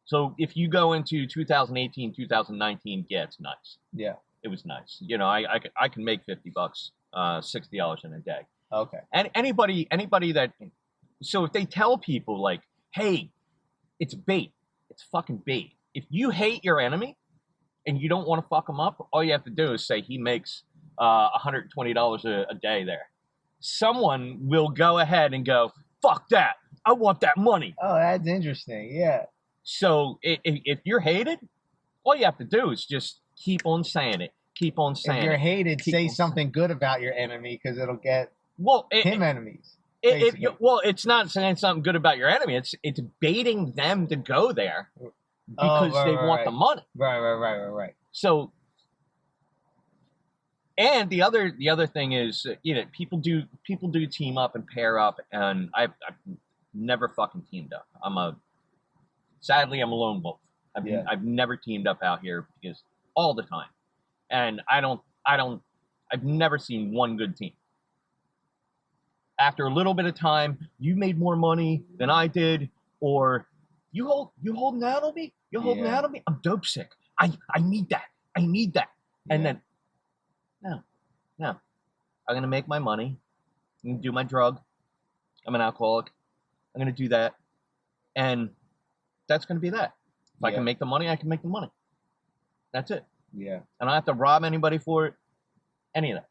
Speaker 2: So if you go into 2018, 2019, yeah, it's nice.
Speaker 1: Yeah,
Speaker 2: it was nice. I can make $50, $60 in a day.
Speaker 1: Okay.
Speaker 2: And anybody that, so if they tell people like, hey, it's bait. It's fucking bait. If you hate your enemy and you don't want to fuck him up, all you have to do is say he makes $120 a day there. Someone will go ahead and go, fuck that. I want that money.
Speaker 1: Oh, that's interesting. Yeah.
Speaker 2: So if you're hated, all you have to do is just keep on saying it. Keep on saying it.
Speaker 1: If you're hated, say something good about your enemy because it'll get him enemies.
Speaker 2: It's not saying something good about your enemy. It's baiting them to go there because they want the money.
Speaker 1: Right.
Speaker 2: So, and the other thing is, people do team up and pair up, and I've never fucking teamed up. Sadly, I'm a lone wolf. I've never teamed up out here because all the time, and I've never seen one good team. After a little bit of time, you made more money than I did, or you holding out on me? You're holding out on me? I'm dope sick. I need that. I need that. Yeah. And then, no. I'm going to make my money. I'm going to do my drug. I'm an alcoholic. I'm going to do that. And that's going to be that. If I can make the money, I can make the money. That's it.
Speaker 1: Yeah.
Speaker 2: I don't have to rob anybody for it. Any of that.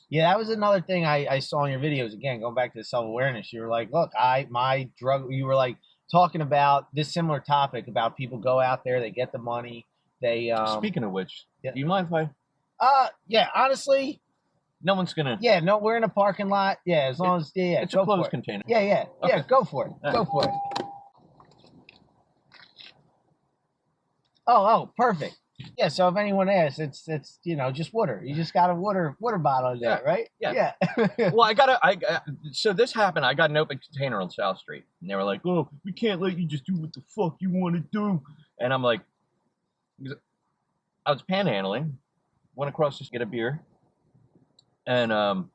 Speaker 1: Yeah, that was another thing I saw in your videos. Again, going back to the self-awareness, you were like, look, you were like talking about this similar topic about people go out there, they get the money, they
Speaker 2: Speaking of which, do you mind if
Speaker 1: yeah, honestly,
Speaker 2: no one's gonna.
Speaker 1: Yeah, no, we're in a parking lot. Yeah, as long as
Speaker 2: it's a closed container.
Speaker 1: Yeah, okay. Go for it. Go for it. Oh, perfect. Yeah, so if anyone asks, it's just water. You just got a water bottle there, right?
Speaker 2: Yeah. Well, so this happened. I got an open container on South Street, and they were like, "Oh, we can't let you just do what the fuck you want to do." And I'm like, I was panhandling, went across to get a beer, and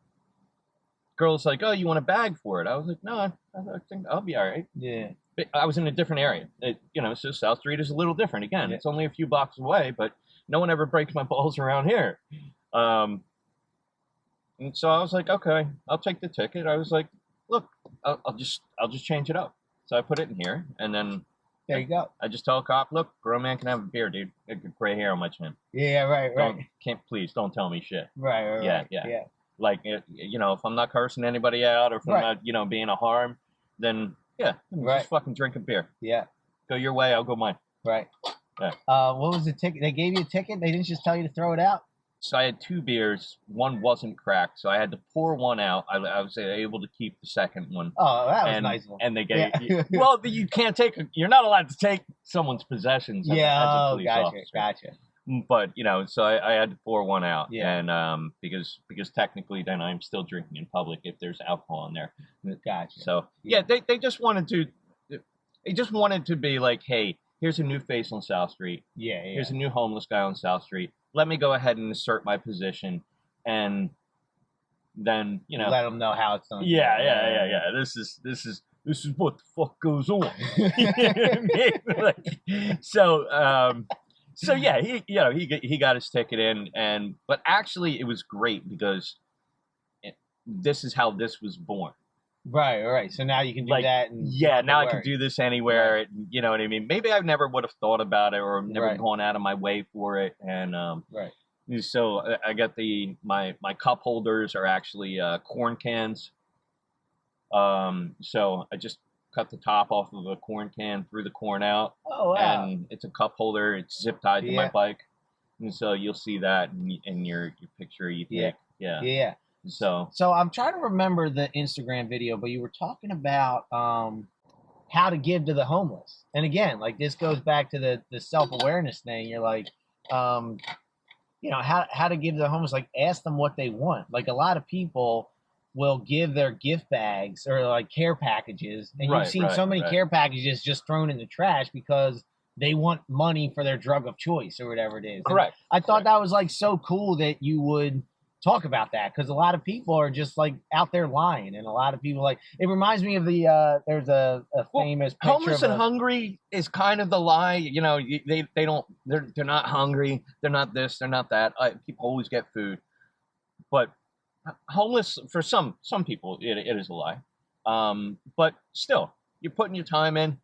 Speaker 2: girl's like, "Oh, you want a bag for it?" I was like, "No, I think I'll be all right."
Speaker 1: Yeah.
Speaker 2: I was in a different area. So South Street is a little different. Again, it's only a few blocks away, but no one ever breaks my balls around here. And so I was like, okay, I'll take the ticket. I was like, look, I'll just change it up. So I put it in here, and then
Speaker 1: there you go.
Speaker 2: I just tell a cop, look, grown man can have a beer, dude. I got gray hair on my chin.
Speaker 1: Yeah, right.
Speaker 2: Please don't tell me shit.
Speaker 1: Right. Yeah.
Speaker 2: Like, if I'm not cursing anybody out, or if I'm not, being a harm, then. Yeah, just fucking drink a beer.
Speaker 1: Yeah.
Speaker 2: Go your way, I'll go mine.
Speaker 1: Right.
Speaker 2: Yeah.
Speaker 1: What was the ticket? They gave you a ticket? They didn't just tell you to throw it out?
Speaker 2: So I had 2 beers. One wasn't cracked, so I had to pour one out. I was able to keep the second one.
Speaker 1: Oh, that was nice one.
Speaker 2: And they gave well, you can't you're not allowed to take someone's possessions. As a police officer.
Speaker 1: Gotcha.
Speaker 2: But so I had to pour one out, and because technically then I'm still drinking in public if there's alcohol in there.
Speaker 1: Gotcha.
Speaker 2: So they just wanted to be like, hey, here's a new face on South Street.
Speaker 1: Yeah.
Speaker 2: Here's a new homeless guy on South Street. Let me go ahead and assert my position, and then
Speaker 1: let them know how it's done.
Speaker 2: Yeah. This is what the fuck goes on. So yeah, he got his ticket in, but actually it was great because this is how this was born.
Speaker 1: Right. So now you can do that. And
Speaker 2: now I can do this anywhere. Right. You know what I mean? Maybe I never would have thought about it or never gone out of my way for it. And so I got my cup holders are actually corn cans. So I just cut the top off of a corn can, threw the corn out.
Speaker 1: Oh, wow.
Speaker 2: And it's a cup holder. It's zip tied to my bike. And so you'll see that in your picture you take. Yeah. So
Speaker 1: I'm trying to remember the Instagram video, but you were talking about how to give to the homeless. And again, like this goes back to the self-awareness thing. You're like, how to give to the homeless, like ask them what they want. Like a lot of people will give their gift bags or like care packages. And you've seen so many care packages just thrown in the trash because they want money for their drug of choice or whatever it is.
Speaker 2: Correct.
Speaker 1: And I thought that was like so cool that you would talk about that because a lot of people are just like out there lying, and a lot of people it reminds me of there's a famous picture
Speaker 2: homeless and hungry is kind of the lie. They're not hungry, they're not this, they're not that. People always get food, but homeless for some people it is a lie. But still, you're putting your time in,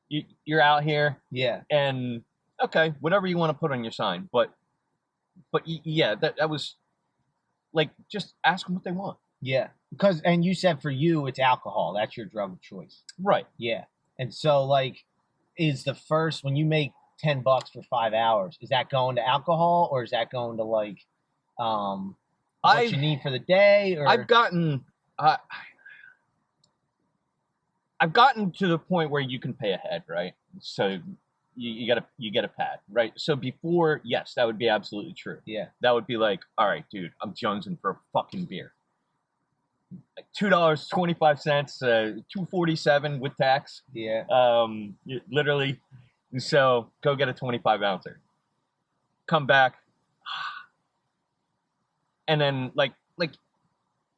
Speaker 2: you're out here,
Speaker 1: Yeah.
Speaker 2: and okay, whatever you want to put on your sign, but yeah, that was like, just ask them what they want.
Speaker 1: Yeah. And you said for you, it's alcohol. That's your drug of choice.
Speaker 2: Right.
Speaker 1: Yeah. And so, like, is the first, when you make $10 for 5 hours, is that going to alcohol, or is that going to, like, what you need for the day? Or
Speaker 2: I've gotten to the point where you can pay ahead, right? So you get a pad, right? So before, yes, that would be absolutely true.
Speaker 1: Yeah.
Speaker 2: That would be like, all right, dude, I'm jonesing for a fucking beer. Like $2.25, $2.47 with tax.
Speaker 1: Yeah.
Speaker 2: Literally. So go get a 25 ouncer. Come back. And then like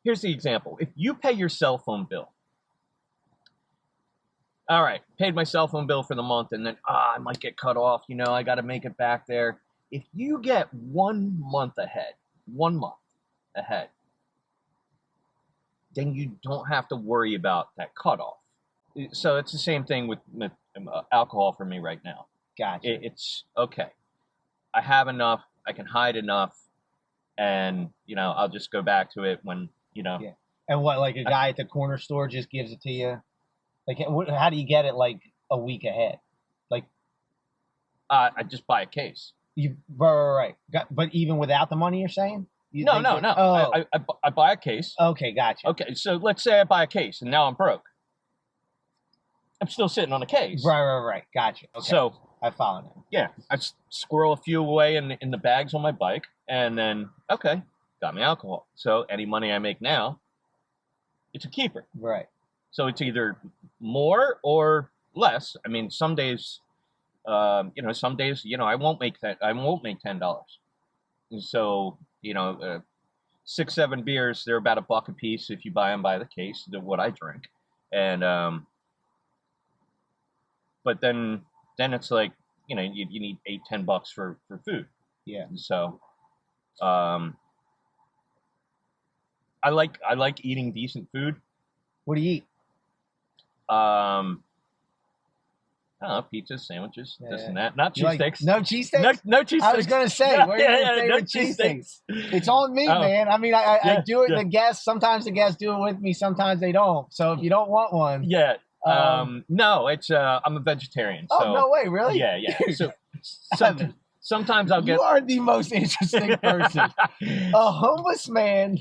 Speaker 2: here's the example. If you pay your cell phone bill, all right, paid my cell phone bill for the month, and then I might get cut off, I got to make it back there. If you get 1 month ahead, then you don't have to worry about that cutoff. So it's the same thing with alcohol for me right now.
Speaker 1: Gotcha.
Speaker 2: It's okay. I have enough. I can hide enough, and I'll just go back to it when
Speaker 1: Yeah. And what, like a guy at the corner store just gives it to you? Like, how do you get it like a week ahead? Like,
Speaker 2: I just buy a case.
Speaker 1: Right. But even without the money, you're saying?
Speaker 2: No.
Speaker 1: Oh.
Speaker 2: I buy a case.
Speaker 1: Okay, gotcha.
Speaker 2: Okay, so let's say I buy a case, and now I'm broke. I'm still sitting on a case.
Speaker 1: Right. Gotcha. Okay.
Speaker 2: So
Speaker 1: I follow now.
Speaker 2: Yeah, I squirrel a few away in the bags on my bike, and then okay, got me alcohol. So any money I make now, it's a keeper.
Speaker 1: Right. So
Speaker 2: it's either more or less. I mean, some days, some days, I won't make that. I won't make $10. And so 6, 7 beers, they're about $1 a piece if you buy them by the case. What I drink, and but then it's like you need $8, $10 for food.
Speaker 1: Yeah.
Speaker 2: So I like eating decent food.
Speaker 1: What do you eat?
Speaker 2: I don't know, pizzas, sandwiches, this and that. Not cheesesteaks.
Speaker 1: No cheesesteaks?
Speaker 2: No cheesesteaks.
Speaker 1: I was gonna say, where are your favorite cheesesteaks? It's on me, man. I mean, I do it. The guests, sometimes the guests do it with me, sometimes they don't. So if you don't want one,
Speaker 2: no, it's I'm a vegetarian.
Speaker 1: Oh,
Speaker 2: so,
Speaker 1: no way, really?
Speaker 2: Yeah. So sometimes I'll get.
Speaker 1: You are the most interesting person. A homeless man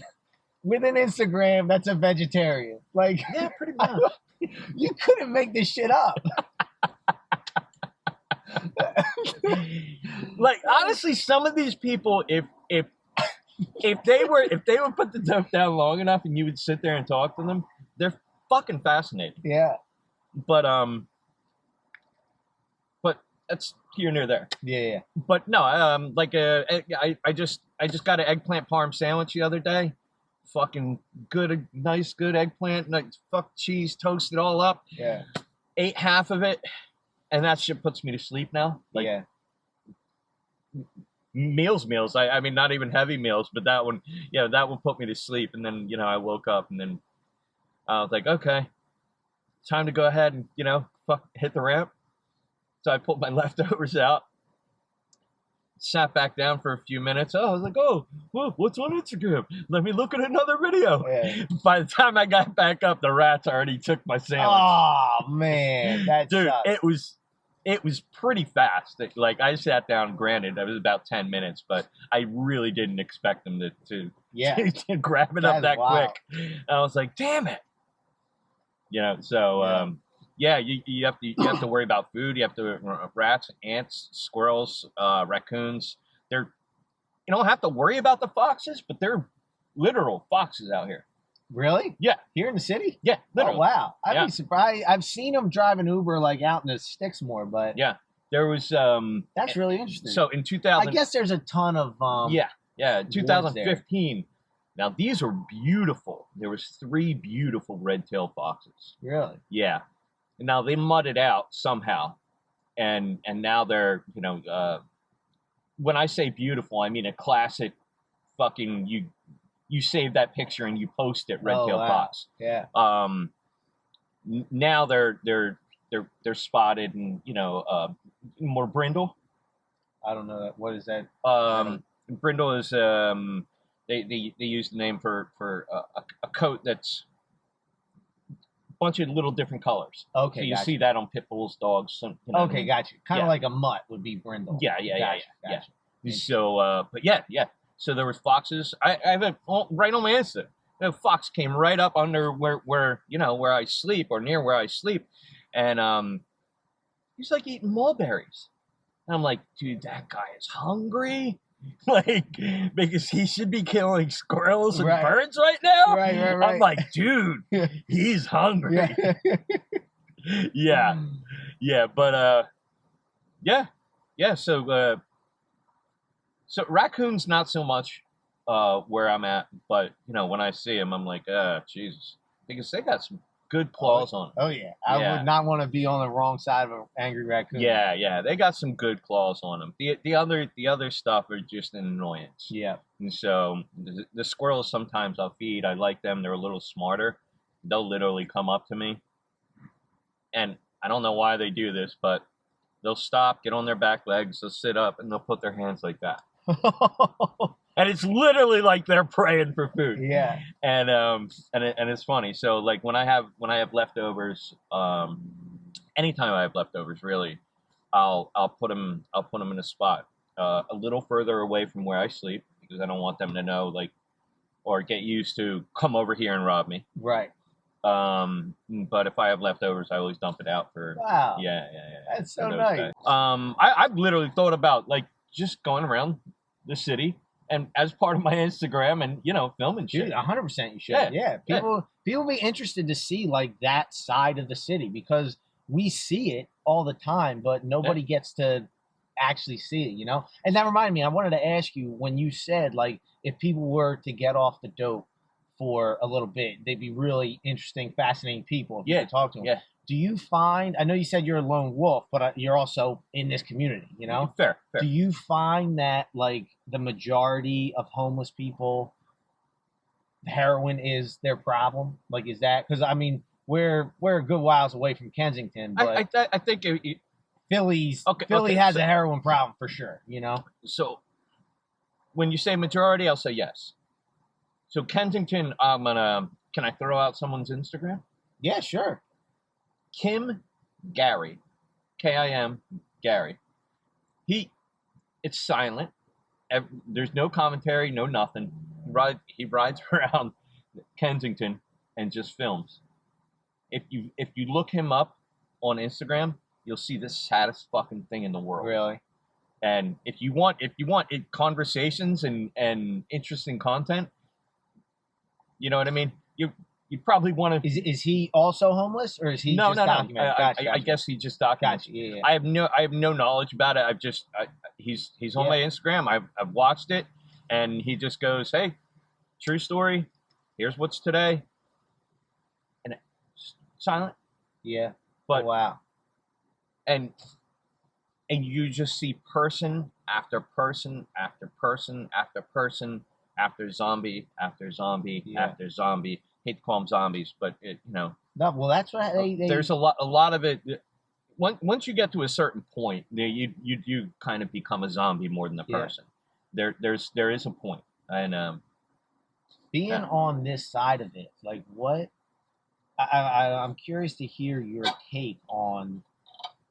Speaker 1: with an Instagram that's a vegetarian. Like,
Speaker 2: yeah, pretty much.
Speaker 1: You couldn't make this shit up.
Speaker 2: Like, honestly, some of these people, if they would put the dope down long enough and you would sit there and talk to them, they're fucking fascinating.
Speaker 1: Yeah.
Speaker 2: But that's here near there.
Speaker 1: Yeah.
Speaker 2: But no, I just got an eggplant parm sandwich the other day. Fucking good, nice, good eggplant, fuck cheese, toast it all up.
Speaker 1: Yeah.
Speaker 2: Ate half of it, and that shit puts me to sleep now.
Speaker 1: Yeah.
Speaker 2: Meals. I mean, not even heavy meals, but that one put me to sleep. And then, I woke up, and then I was like, okay, time to go ahead and, hit the ramp. So I pulled my leftovers out. Sat back down for a few minutes. I was like, oh, what's on Instagram? Let me look at another video.
Speaker 1: Yeah.
Speaker 2: By the time I got back up, the rats already took my sandwich.
Speaker 1: Oh, man. That
Speaker 2: Dude,
Speaker 1: sucks.
Speaker 2: it was pretty fast. Like, I sat down, granted, that was about 10 minutes, but I really didn't expect them to grab it up that quick. I was like, damn it. You have to worry about food. You have to rats, ants, squirrels, raccoons. You don't have to worry about the foxes, but they're literal foxes out here.
Speaker 1: Really?
Speaker 2: Yeah.
Speaker 1: Here in the city?
Speaker 2: Yeah, literally.
Speaker 1: Oh, wow. I'd be surprised. I've seen them drive an Uber like out in the sticks more, but
Speaker 2: yeah, there was.
Speaker 1: That's really interesting.
Speaker 2: So in 2000,
Speaker 1: I guess there's a ton of
Speaker 2: 2015. Now these were beautiful. There was 3 beautiful red-tailed foxes.
Speaker 1: Really?
Speaker 2: Yeah. Now they mudded out somehow, and now they're when I say beautiful, I mean a classic fucking you save that picture and you post it, red-tailed fox.
Speaker 1: Yeah.
Speaker 2: Now they're they're spotted and more brindle.
Speaker 1: I don't know that. What is that?
Speaker 2: Brindle is they use the name for a coat that's a bunch of little different colors.
Speaker 1: Okay,
Speaker 2: so you see that on pit bulls, dogs.
Speaker 1: Okay, gotcha. Kind of like a mutt would be brindle.
Speaker 2: Yeah.
Speaker 1: Gotcha.
Speaker 2: So, but yeah. So there was foxes. I have it right on my Insta. Fox came right up under where I sleep or near where I sleep, and he's like eating mulberries. And I'm like, dude, that guy is hungry. Like, because he should be killing squirrels and birds right now.
Speaker 1: Right.
Speaker 2: I'm like, dude, he's hungry. Yeah. But yeah. So raccoons, not so much where I'm at, but when I see them, I'm like, Jesus, because they got some good claws on them.
Speaker 1: Oh yeah, I would not want to be on the wrong side of an angry raccoon.
Speaker 2: Yeah, they got some good claws on them. The other stuff are just an annoyance.
Speaker 1: Yeah.
Speaker 2: And so the squirrels sometimes I'll feed. I like them. They're a little smarter. They'll literally come up to me, and I don't know why they do this, but they'll stop, get on their back legs, they'll sit up, and they'll put their hands like that. And it's literally like they're praying for food.
Speaker 1: Yeah.
Speaker 2: And it's funny. So like when I have leftovers, anytime I have leftovers, really, I'll put them in a spot a little further away from where I sleep, because I don't want them to know, like, or get used to come over here and rob me.
Speaker 1: Right.
Speaker 2: But if I have leftovers, I always dump it out for.
Speaker 1: Wow.
Speaker 2: Yeah.
Speaker 1: That's so nice.
Speaker 2: I've literally thought about like just going around the city and as part of my Instagram and filming shit.
Speaker 1: Dude, 100% you should. Yeah. People be interested to see like that side of the city, because we see it all the time, but nobody gets to actually see it, And that reminded me, I wanted to ask you, when you said like if people were to get off the dope for a little bit, they'd be really interesting, fascinating people if you could talk to them.
Speaker 2: Yeah.
Speaker 1: Do you find, I know you said you're a lone wolf, but you're also in this community,
Speaker 2: Fair.
Speaker 1: Do you find that like the majority of homeless people, heroin is their problem? Like, is that, because I mean, we're a good whiles away from Kensington, but
Speaker 2: I think
Speaker 1: Philly has a heroin problem for sure,
Speaker 2: So when you say majority, I'll say yes. So Kensington, can I throw out someone's Instagram?
Speaker 1: Yeah, sure.
Speaker 2: Kim Gary, Kim Gary. It's silent. There's no commentary, no nothing. He rides around Kensington and just films. If you look him up on Instagram, you'll see the saddest fucking thing in the world.
Speaker 1: Really?
Speaker 2: And if you want conversations and interesting content, you know what I mean? You probably want to.
Speaker 1: Is he also homeless, or is he just documenting? Gotcha.
Speaker 2: I guess he just documents.
Speaker 1: Gotcha. Yeah.
Speaker 2: I have no knowledge about it. He's on my Instagram. I've watched it, and he just goes, "Hey, true story. Here's what's today," and silent.
Speaker 1: Yeah.
Speaker 2: But
Speaker 1: wow.
Speaker 2: And you just see person after person after person after person after zombie after zombie after zombie. Hate to call them zombies, but
Speaker 1: No, well, that's what they
Speaker 2: there's a lot of it. Once you get to a certain point, you kind of become a zombie more than a person. There is a point, and
Speaker 1: being on this side of it, like what? I'm curious to hear your take on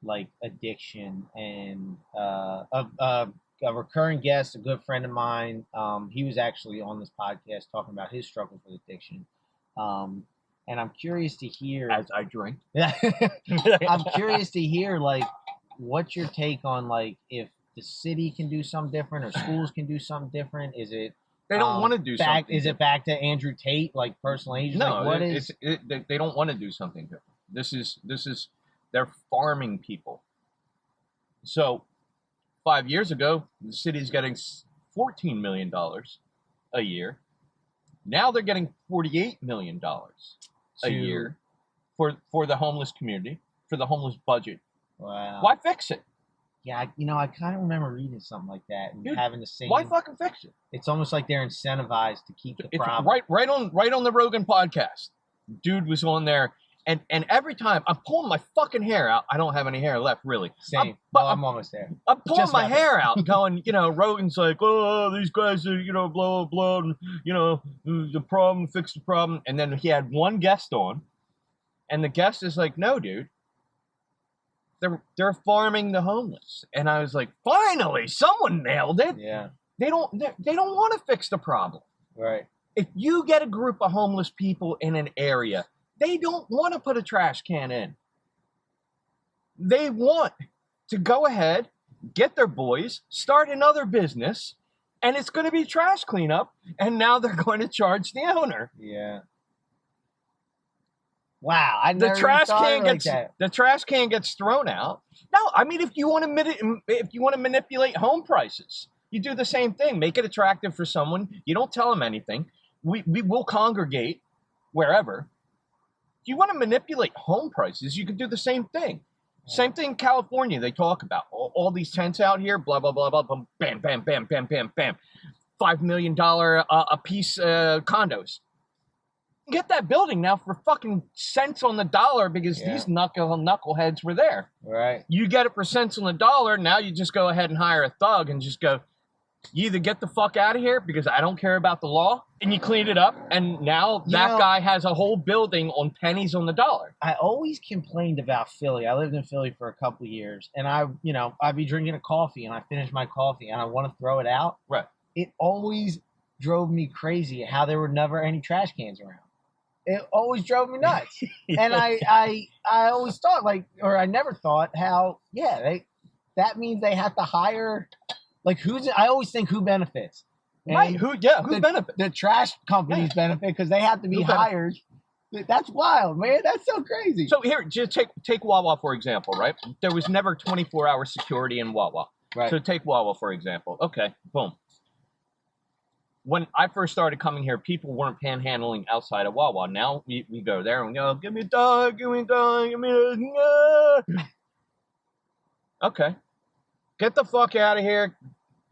Speaker 1: like addiction and a recurring guest, a good friend of mine. He was actually on this podcast talking about his struggles with addiction. And I'm curious to hear,
Speaker 2: as I drink.
Speaker 1: I'm curious to hear like what's your take on like if the city can do something different or schools can do something different. Is it
Speaker 2: they don't want to do something?
Speaker 1: Is it back to Andrew Tate, like personal agent?
Speaker 2: No,
Speaker 1: like,
Speaker 2: they don't want to do something different. This is they're farming people. So 5 years ago, the city's getting $14 million a year. Now they're getting $48 million a year for the homeless community, for the homeless budget.
Speaker 1: Wow.
Speaker 2: Why fix it?
Speaker 1: Yeah, I kind of remember reading something like that and having the same.
Speaker 2: Why fucking fix it?
Speaker 1: It's almost like they're incentivized to keep the problem.
Speaker 2: Right on the Rogan podcast. Dude was on there, And every time I'm pulling my fucking hair out, I don't have any hair left, really.
Speaker 1: Same. I'm almost there.
Speaker 2: I'm pulling my hair out, going, Rogan's like, oh, these guys are, blah, blah, blah, and, the problem, fix the problem. And then he had one guest on, and the guest is like, no, dude, they're farming the homeless. And I was like, finally, someone nailed it.
Speaker 1: Yeah.
Speaker 2: They don't want to fix the problem.
Speaker 1: Right.
Speaker 2: If you get a group of homeless people in an area, they don't want to put a trash can in. They want to go ahead, get their boys, start another business, and it's going to be trash cleanup, and now they're going to charge the owner.
Speaker 1: Yeah. Wow,
Speaker 2: The trash can gets thrown out. No, I mean, if you want to manipulate home prices, you do the same thing. Make it attractive for someone. You don't tell them anything. We will congregate wherever. If you want to manipulate home prices, you can do the same thing. Same thing in California. They talk about all these tents out here, blah, blah, blah, blah, blah, bam, bam, bam, bam, bam, bam. $5 million a piece condos. Get that building now for fucking cents on the dollar because these knuckleheads were there.
Speaker 1: Right.
Speaker 2: You get it for cents on the dollar. Now you just go ahead and hire a thug and just go, you either get the fuck out of here because I don't care about the law, and you clean it up, and now that guy has a whole building on pennies on the dollar.
Speaker 1: I always complained about Philly. I lived in Philly for a couple of years, and I'd be drinking a coffee, and I finish my coffee, and I want to throw it out.
Speaker 2: Right.
Speaker 1: It always drove me crazy how there were never any trash cans around. It always drove me nuts. And I always thought I never thought how, that means they have to hire, I always think who benefits.
Speaker 2: Right, who benefits?
Speaker 1: The trash companies benefit because they have to be hired. That's wild, man. That's so crazy.
Speaker 2: So here, just take Wawa, for example, right? There was never 24-hour security in Wawa.
Speaker 1: Right.
Speaker 2: So take Wawa, for example. Okay, boom. When I first started coming here, people weren't panhandling outside of Wawa. Now we go there and we go, give me a dog, give me a dog, give me a... Okay. Get the fuck out of here.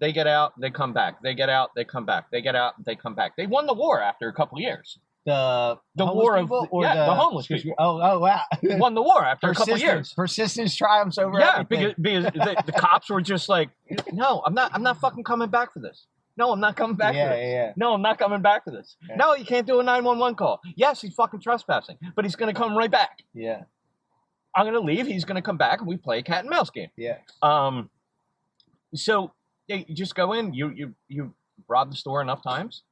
Speaker 2: They get out, they come back. They get out, they come back. They get out, they come back. They won the war after a couple of years.
Speaker 1: The
Speaker 2: war of
Speaker 1: the
Speaker 2: homeless people.
Speaker 1: Oh wow!
Speaker 2: Won the war after a couple of years.
Speaker 1: Persistence triumphs over
Speaker 2: because
Speaker 1: everything.
Speaker 2: the cops were just like, no, I'm not fucking coming back for this. No, I'm not coming back for this.
Speaker 1: Yeah.
Speaker 2: No, I'm not coming back for this.
Speaker 1: Yeah.
Speaker 2: No, you can't do a 911 call. Yes, he's fucking trespassing, but he's gonna come right back.
Speaker 1: Yeah.
Speaker 2: I'm gonna leave. He's gonna come back, and we play a cat and mouse game.
Speaker 1: Yeah.
Speaker 2: So you just go in. You rob the store enough times.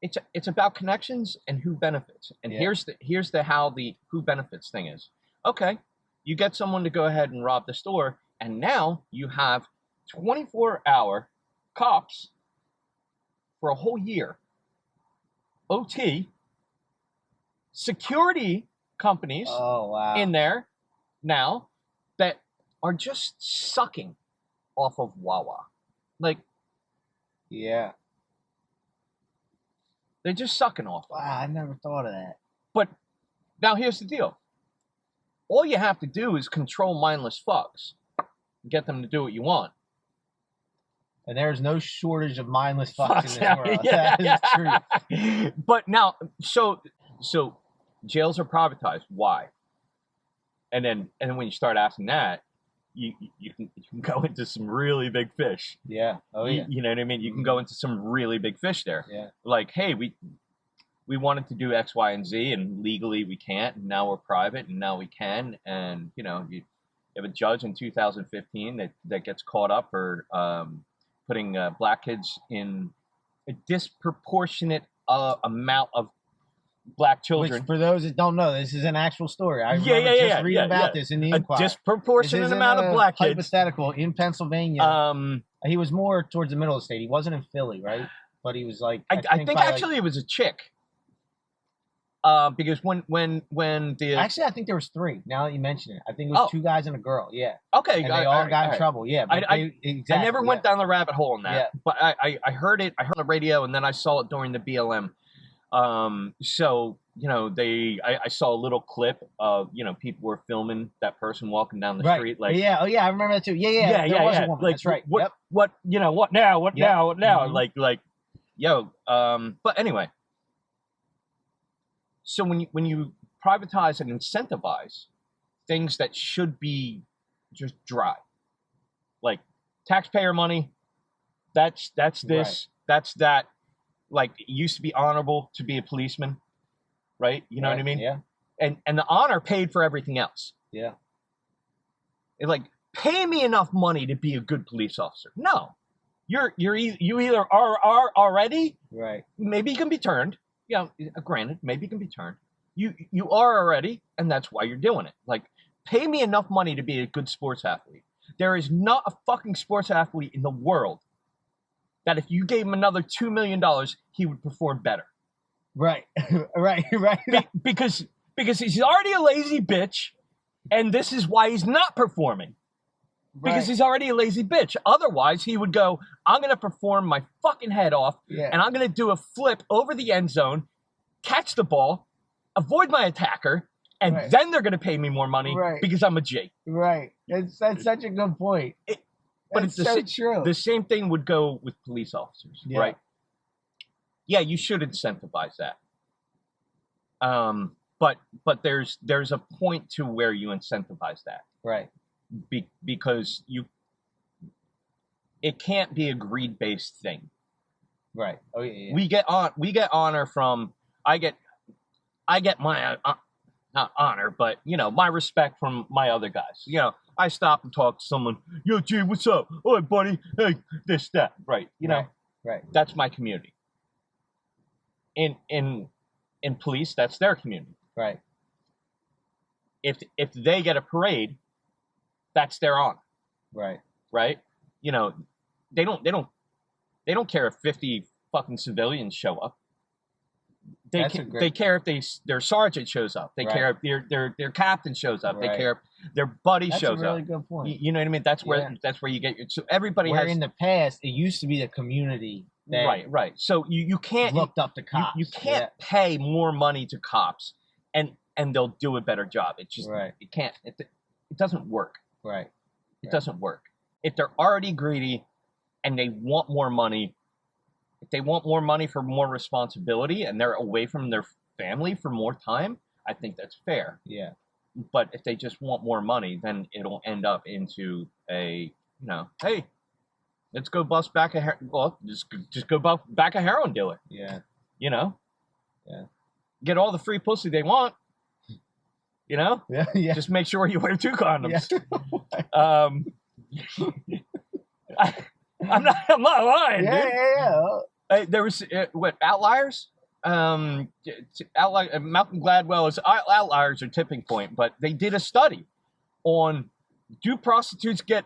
Speaker 2: It's about connections and who benefits. And here's the how the who benefits thing is. Okay, you get someone to go ahead and rob the store, and now you have 24-hour cops for a whole year. OT, security companies in there now that are just sucking off of Wawa.
Speaker 1: Yeah.
Speaker 2: They're just sucking off.
Speaker 1: Wow, I never thought of that.
Speaker 2: But now here's the deal. All you have to do is control mindless fucks. Get them to do what you want.
Speaker 1: And there's no shortage of mindless fucks in this world. That is true.
Speaker 2: But now, so jails are privatized. Why? And then when you start asking that, you can go into some really big fish.
Speaker 1: Yeah. Oh yeah.
Speaker 2: You know what I mean? You can go into some really big fish there.
Speaker 1: Yeah.
Speaker 2: Like, hey, we wanted to do X, Y, and Z, and legally we can't, and now we're private, and now we can, and you have a judge in 2015 that gets caught up for putting black kids in a disproportionate amount of black children.
Speaker 1: Which, for those that don't know, this is an actual story. I remember just reading about this in the Inquirer.
Speaker 2: A disproportionate amount of black kids.
Speaker 1: Hypothetical in Pennsylvania. He was more towards the middle of the state. He wasn't in Philly, right? But he was like,
Speaker 2: I think actually it was a chick. Because when the
Speaker 1: actually, I think there was 3. Now that you mention it, I think it was 2 guys and a girl. Yeah.
Speaker 2: Okay.
Speaker 1: And they all got in trouble. Yeah.
Speaker 2: I never went down the rabbit hole on that. Yeah. But I heard it. I heard on the radio, and then I saw it during the BLM. So I saw a little clip of people were filming that person walking down the street. Like,
Speaker 1: I remember that too. Yeah. There was a woman.
Speaker 2: Like,
Speaker 1: that's right.
Speaker 2: What now? What now? Mm-hmm. Like, but anyway. So when you privatize and incentivize things that should be just dry, like taxpayer money. That's this.
Speaker 1: Right.
Speaker 2: That's that. Like, it used to be honorable to be a policeman, right? You know what I mean?
Speaker 1: Yeah.
Speaker 2: And the honor paid for everything else.
Speaker 1: Yeah.
Speaker 2: It's like, pay me enough money to be a good police officer. No, you either are already,
Speaker 1: right.
Speaker 2: Maybe you can be turned. Yeah, granted, maybe you can be turned. You are already, and that's why you're doing it. Like, pay me enough money to be a good sports athlete. There is not a fucking sports athlete in the world that if you gave him another $2 million, he would perform better.
Speaker 1: Right. right.
Speaker 2: Because he's already a lazy bitch, and this is why he's not performing. Because he's already a lazy bitch. Otherwise, he would go, I'm going to perform my fucking head off, and I'm going to do a flip over the end zone, catch the ball, avoid my attacker, and then they're going to pay me more money because I'm a G.
Speaker 1: Right. That's such a good point.
Speaker 2: But it's
Speaker 1: so true.
Speaker 2: The same thing would go with police officers, right? Yeah, you should incentivize that. But there's a point to where you incentivize that,
Speaker 1: right?
Speaker 2: Because it can't be a greed-based thing,
Speaker 1: right? Oh yeah.
Speaker 2: We get honor from I get my not honor, but my respect from my other guys. I stop and talk to someone. Yo, G, what's up? Oh, buddy. Hey, this, that. Right.
Speaker 1: Right.
Speaker 2: That's my community. In police, that's their community.
Speaker 1: Right.
Speaker 2: If they get a parade, that's their honor.
Speaker 1: Right.
Speaker 2: Right. They don't care if 50 fucking civilians show up. They care if their sergeant shows up. They care if their captain shows up. They care if their buddy shows up.
Speaker 1: That's a really good point.
Speaker 2: You know what I mean? That's where you get your. So everybody
Speaker 1: in the past, it used to be the community that
Speaker 2: right. So you can't
Speaker 1: looked up to cops.
Speaker 2: You can't pay more money to cops and they'll do a better job. It just it can't. It doesn't work.
Speaker 1: Right.
Speaker 2: It doesn't work. If they're already greedy and they want more money. If they want more money for more responsibility and they're away from their family for more time, I think that's fair.
Speaker 1: Yeah.
Speaker 2: But if they just want more money, then it'll end up into a, hey, let's go bust back a just go back a heroin dealer.
Speaker 1: Yeah.
Speaker 2: Yeah. Get all the free pussy they want.
Speaker 1: Yeah.
Speaker 2: Just make sure you wear 2 condoms.
Speaker 1: Yeah.
Speaker 2: I'm not lying, dude.
Speaker 1: Yeah.
Speaker 2: There was Outliers. Malcolm Gladwell is Outliers are tipping point, but they did a study on do prostitutes get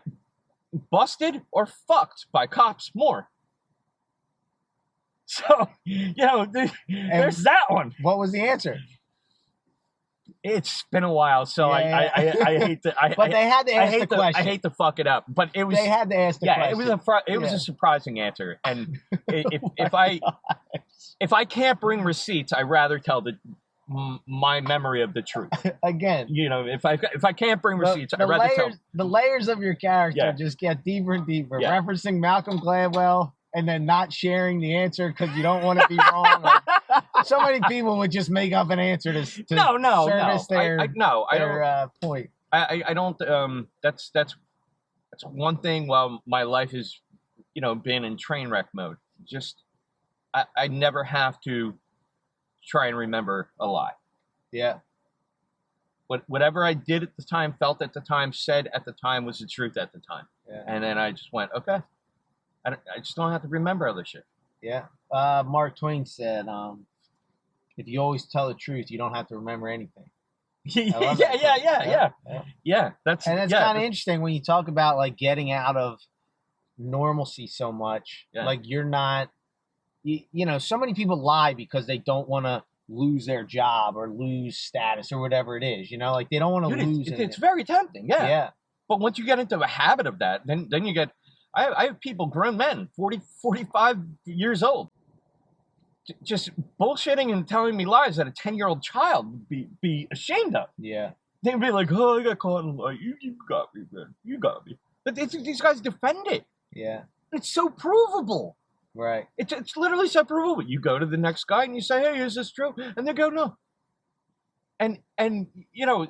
Speaker 2: busted or fucked by cops more. So there's that one.
Speaker 1: What was the answer?
Speaker 2: It's been a while, so I hate to.
Speaker 1: But they had to ask the question.
Speaker 2: I hate to fuck it up, but it was.
Speaker 1: They had to ask the question.
Speaker 2: It was a surprising answer, and if I can't bring receipts, I'd rather tell my memory of the truth.
Speaker 1: Again,
Speaker 2: if I can't bring receipts, I'd rather tell.
Speaker 1: The layers of your character just get deeper and deeper. Yeah. Referencing Malcolm Gladwell and then not sharing the answer because you don't want to be wrong. So many people would just make up an answer to service their point.
Speaker 2: I don't. That's one thing. While my life is, been in train wreck mode. Just I never have to try and remember a lie.
Speaker 1: Yeah.
Speaker 2: Whatever I did at the time, felt at the time, said at the time was the truth at the time.
Speaker 1: Yeah.
Speaker 2: And then I just went, okay. I just don't have to remember other shit.
Speaker 1: Yeah. Mark Twain said, if you always tell the truth, you don't have to remember anything.
Speaker 2: Yeah. That's
Speaker 1: kind of interesting when you talk about like getting out of normalcy so much. Yeah. Like you're not, so many people lie because they don't want to lose their job or lose status or whatever it is. Like they don't want to lose it.
Speaker 2: It's very tempting. Yeah.
Speaker 1: Yeah.
Speaker 2: But once you get into a habit of that, then you get. I have people, grown men, 40, 45 years old, just bullshitting and telling me lies that a 10-year-old child would be ashamed of.
Speaker 1: Yeah.
Speaker 2: They'd be like, oh, I got caught in a lie. You got me, man. You got me. But these guys defend it.
Speaker 1: Yeah.
Speaker 2: It's so provable.
Speaker 1: Right.
Speaker 2: It's literally so provable. You go to the next guy and you say, hey, is this true? And they go, no. and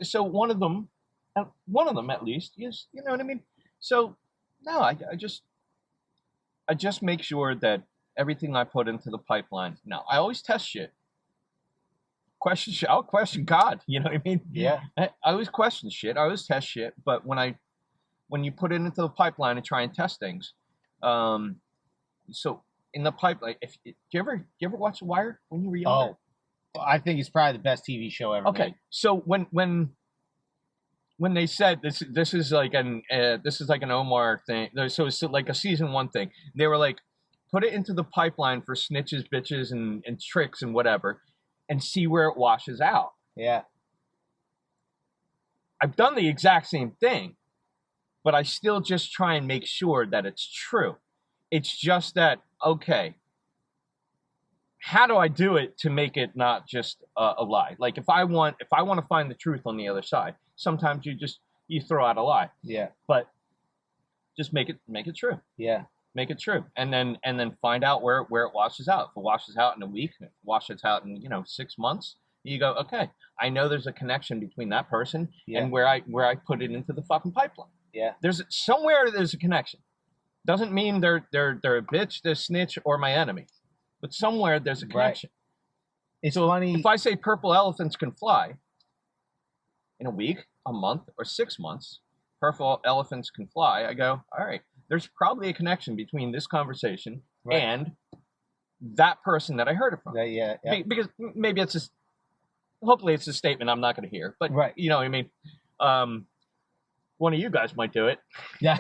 Speaker 2: so one of them at least is, you know what I mean. So no, I just make sure that everything I put into the pipeline. Now I always test shit. I'll question God. You know what I mean?
Speaker 1: Yeah.
Speaker 2: I always question shit. I always test shit. But when you put it into the pipeline and try and test things, so in the pipeline, do you ever watch The Wire when you were younger?
Speaker 1: Oh, I think it's probably the best TV show ever.
Speaker 2: Okay,
Speaker 1: made.
Speaker 2: so when they said this is like an Omar thing, so it's like a season 1 thing. They were like, put it into the pipeline for snitches, bitches, and tricks and whatever, and see where it washes out.
Speaker 1: Yeah.
Speaker 2: I've done the exact same thing, but I still just try and make sure that it's true. It's just that, okay, how do I do it to make it not just a lie? Like if I want to find the truth on the other side, sometimes you throw out a lie.
Speaker 1: Yeah.
Speaker 2: But just make it true.
Speaker 1: Yeah.
Speaker 2: Make it true, and then find out where it washes out. If it washes out in a week, if it washes out in 6 months, you go, okay, I know there's a connection between that person and where I put it into the fucking pipeline.
Speaker 1: Yeah.
Speaker 2: There's a connection. Doesn't mean they're a bitch, they're snitch, or my enemy, but somewhere there's a connection.
Speaker 1: Right. It's funny.
Speaker 2: If I say purple elephants can fly, in a week, a month, or 6 months, purple elephants can fly, I go, all right, there's probably a connection between this conversation and that person that I heard it from.
Speaker 1: Yeah.
Speaker 2: Because maybe hopefully it's a statement I'm not going to hear, but you know what I mean? One of you guys might do it.
Speaker 1: Yeah.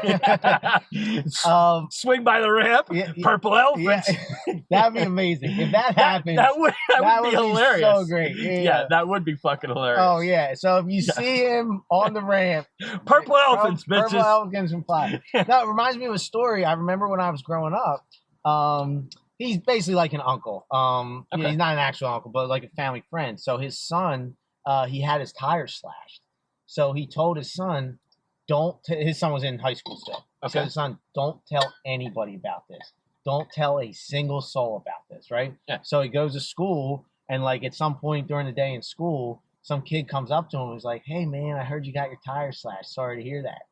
Speaker 2: Swing by the ramp, purple elephants.
Speaker 1: Yeah. That'd be amazing. If that happens,
Speaker 2: that would be hilarious.
Speaker 1: So great.
Speaker 2: Yeah, that would be fucking hilarious.
Speaker 1: Oh, yeah. So if you see him on the ramp,
Speaker 2: purple elephants, bitches.
Speaker 1: Purple elephants can fly. No, it reminds me of a story. I remember when I was growing up. He's basically like an uncle. He's not an actual uncle, but like a family friend. So his son, he had his tires slashed. So he told his son, his son was in high school still. So his son, don't tell anybody about this. Don't tell a single soul about this, right?
Speaker 2: Yeah.
Speaker 1: So he goes to school, and like at some point during the day in school, some kid comes up to him and is like, hey man, I heard you got your tires slashed. Sorry to hear that.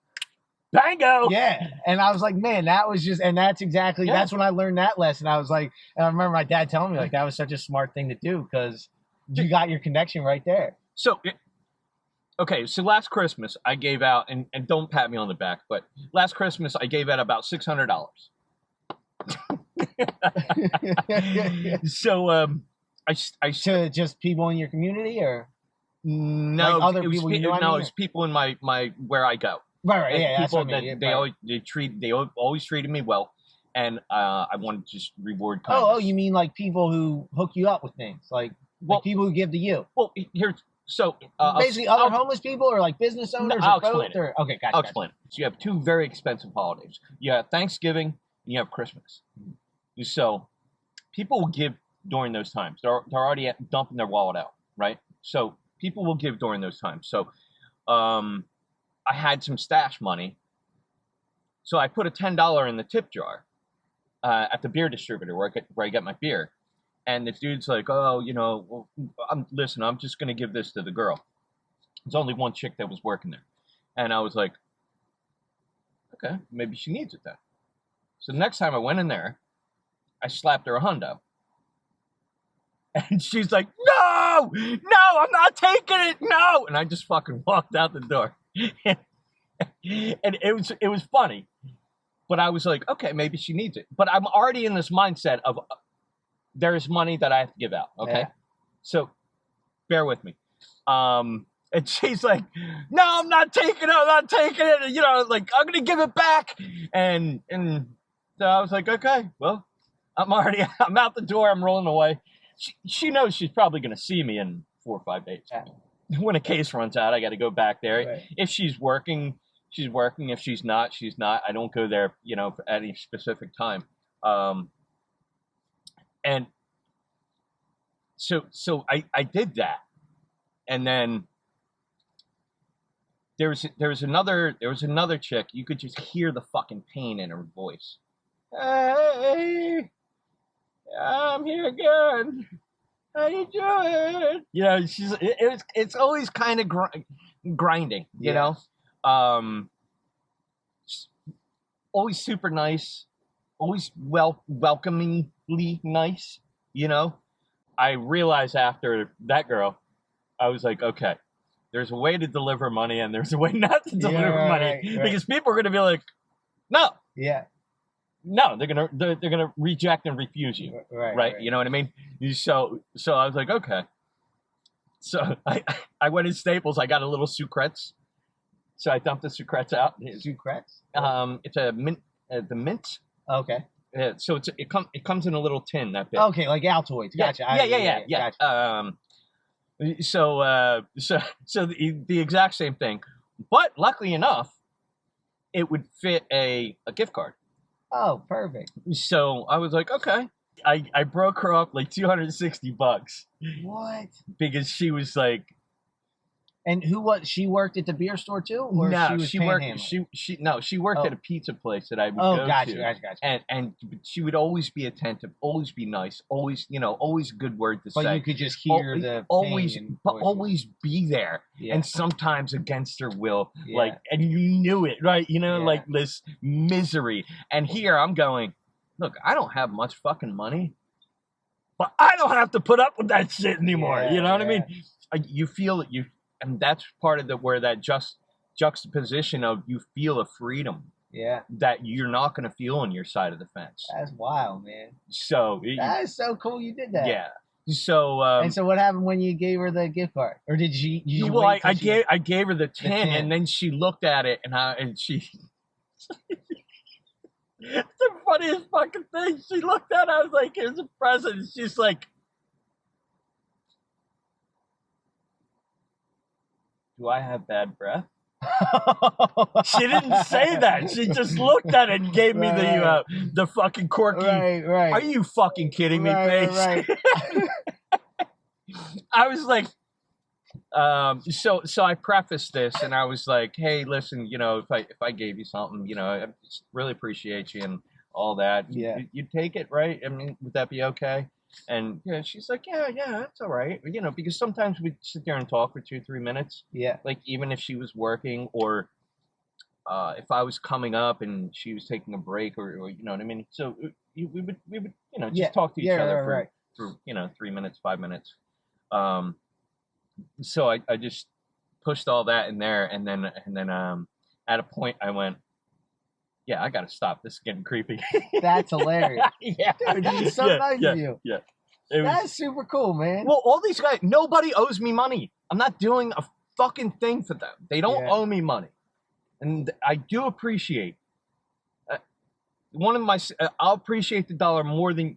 Speaker 2: Bingo!
Speaker 1: Yeah. And I was like, man, that was just, and that's exactly, that's when I learned that lesson. I was like, and I remember my dad telling me like, that was such a smart thing to do because you got your connection right there.
Speaker 2: So, okay, so last Christmas I gave out, and don't pat me on the back, but last Christmas I gave out about $600. So, I
Speaker 1: to just people in your community, or
Speaker 2: no,
Speaker 1: like other people you know?
Speaker 2: No, it's people in my where I go.
Speaker 1: Right, yeah.
Speaker 2: People
Speaker 1: that's what I mean.
Speaker 2: they always treated me well, and I wanted to just reward kindness.
Speaker 1: Oh, you mean like people who hook you up with things, like people who give to you?
Speaker 2: Well, here's so
Speaker 1: basically other homeless people or like business owners.
Speaker 2: I'll explain it.
Speaker 1: Okay, gotcha.
Speaker 2: I'll explain it. So you have two very expensive holidays. You have Thanksgiving and you have Christmas. So people will give during those times. They're already dumping their wallet out, right? So people will give during those times. So I had some stash money, so I put a $10 in the tip jar at the beer distributor where I get my beer. And the dude's like, oh, I'm just going to give this to the girl. There's only one chick that was working there. And I was like, okay, maybe she needs it then. So the next time I went in there, I slapped her a hundo. And she's like, no, I'm not taking it, no. And I just fucking walked out the door. And it was funny. But I was like, okay, maybe she needs it. But I'm already in this mindset of there's money that I have to give out, okay? Yeah. So bear with me. And she's like, no, I'm not taking it. And, like, I'm going to give it back. And so I was like, okay, well, I'm out the door. I'm rolling away. She knows she's probably going to see me in 4 or 5 days. Yeah. When a case runs out, I got to go back there. Right. If she's working, she's working. If she's not, she's not. I don't go there, at any specific time. And so I did that. And then there was another chick. You could just hear the fucking pain in her voice. Hey, I'm here again. how you doing? You know, it's always kind of grinding, you know? Always super nice, always welcomingly nice, you know? I realized after that girl, I was like, okay, there's a way to deliver money and there's a way not to deliver money.
Speaker 1: Right.
Speaker 2: Because people are going to be like, no.
Speaker 1: Yeah.
Speaker 2: No, they're gonna reject and refuse you, right? You know what I mean? So I was like, okay. So I went in Staples. I got a little sucrets. So I dumped the sucrets out.
Speaker 1: Sucrets?
Speaker 2: It's a mint, the mint.
Speaker 1: Okay.
Speaker 2: So it comes in a little tin that big.
Speaker 1: Okay, like Altoids. Gotcha.
Speaker 2: Yeah.
Speaker 1: Gotcha.
Speaker 2: So the exact same thing, but luckily enough, it would fit a gift card.
Speaker 1: Oh, perfect.
Speaker 2: So I was like, okay. I broke her up like $260.
Speaker 1: What?
Speaker 2: Because she was like,
Speaker 1: and who was she? Worked at the beer store too, or
Speaker 2: no,
Speaker 1: she worked.
Speaker 2: She worked at a pizza place that I would go
Speaker 1: gotcha,
Speaker 2: to.
Speaker 1: Gotcha.
Speaker 2: And she would always be attentive, always be nice, always always a good word to say.
Speaker 1: But you could just hear
Speaker 2: always be there.
Speaker 1: Yeah.
Speaker 2: And sometimes against her will, like, and you knew it, right? Like this misery. And here I'm going, look, I don't have much fucking money, but I don't have to put up with that shit anymore. You know what I mean? You feel that and that's part of where that juxtaposition of you feel a freedom. Yeah. That you're not going to feel on your side of the fence.
Speaker 1: That's wild, man.
Speaker 2: So
Speaker 1: that is so cool. You did that.
Speaker 2: Yeah. So
Speaker 1: and so what happened when you gave her the gift card, or did you?
Speaker 2: Well, I gave her the tin, and then she looked at it, and she. It's the funniest fucking thing. She looked at it. I was like, "Here's a present." She's like, "Do I have bad breath?" She didn't say that. She just looked at it and gave me the fucking quirky. Right. Are you fucking kidding me, face? Right. I was like, so I prefaced this and I was like, hey, listen, if I gave you something, I just really appreciate you and all that. Yeah. You'd take it, right? I mean, would that be okay? And she's like, yeah, that's all right. Because sometimes we'd sit there and talk for 2-3 minutes. Yeah. Like even if she was working or if I was coming up and she was taking a break or you know what I mean. So we would just talk to each other for 3 minutes, 5 minutes. So I just pushed all that in there, and then at a point I went, yeah, I gotta stop. This is getting creepy. That's hilarious. Yeah, dude, it's so nice of you. Yeah, that's super cool, man. Well, all these guys, nobody owes me money. I'm not doing a fucking thing for them. They don't owe me money, and I do appreciate. I'll appreciate the dollar more than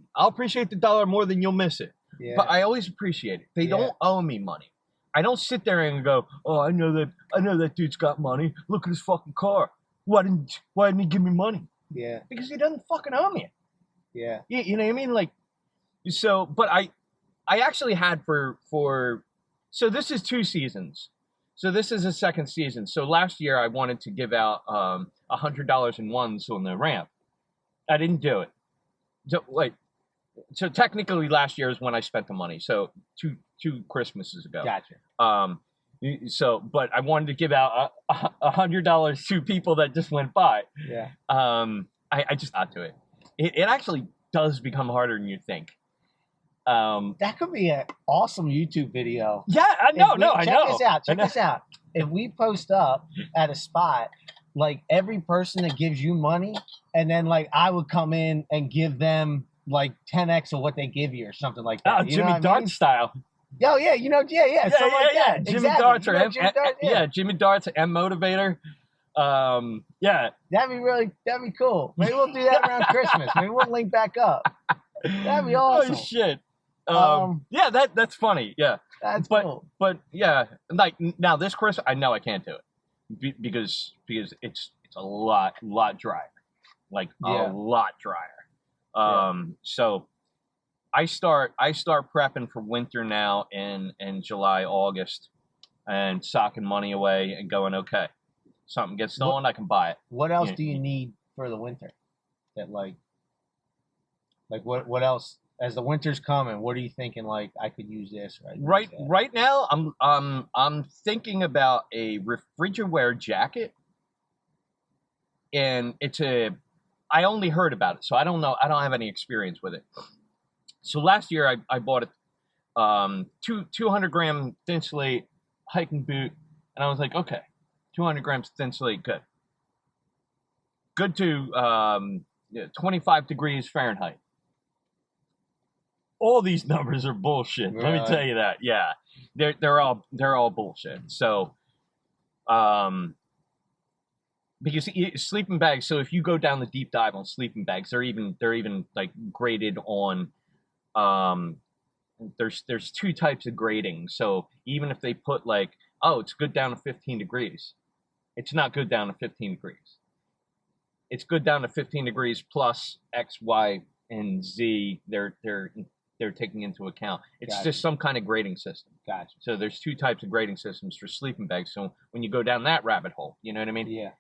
Speaker 2: you'll miss it. Yeah. But I always appreciate it. They don't owe me money. I don't sit there and go, oh, I know that dude's got money. Look at his fucking car. Why didn't he give me money? Yeah. Because he doesn't fucking owe me it. Yeah. You know what I mean? Like, so, but I actually had so this is 2 seasons. So this is a second season. So last year I wanted to give out $100 in ones on the ramp. I didn't do it. So technically last year is when I spent the money. So two Christmases ago. Gotcha. But I wanted to give out $100 to people that just went by. Yeah. I just got to it. It actually does become harder than you think. That could be an awesome YouTube video. Yeah, I know. Check this out. If we post up at a spot, like every person that gives you money, and then like I would come in and give them like 10x of what they give you or something like that. Oh, Jimmy Dart style. Oh yeah, something like that. Jimmy Darts Jimmy Darts and Motivator. That'd be cool. Maybe we'll do that around Christmas. Maybe we'll link back up. That'd be awesome. Oh shit. That's funny. Yeah, that's cool. But yeah, like now this Christmas, I know I can't do it because it's a lot drier, like a lot drier. So I start prepping for winter now in July, August, and socking money away and going, okay, something gets stolen, I can buy it. What else do you need for the winter? That like what else?
Speaker 1: As the winter's coming, what are you thinking? Like, I could use this.
Speaker 2: Right now, I'm thinking about a refrigerator jacket, and I only heard about it, so I don't know. I don't have any experience with it. So last year, I bought a 200-gram thin slate hiking boot, and I was like, okay, 200 grams thin slate, good to 25 degrees Fahrenheit. All these numbers are bullshit. Let me tell you that. Yeah, they're all bullshit. So, because sleeping bags. So if you go down the deep dive on sleeping bags, they're even like graded on. There's two types of grading. So even if they put like, oh, it's good down to 15 degrees, it's not good down to 15 degrees. It's good down to 15 degrees plus X, Y, and Z. They're taking into account. It's just some kind of grading system.
Speaker 1: Gotcha.
Speaker 2: So there's two types of grading systems for sleeping bags. So when you go down that rabbit hole, you know what I mean?
Speaker 1: Yeah.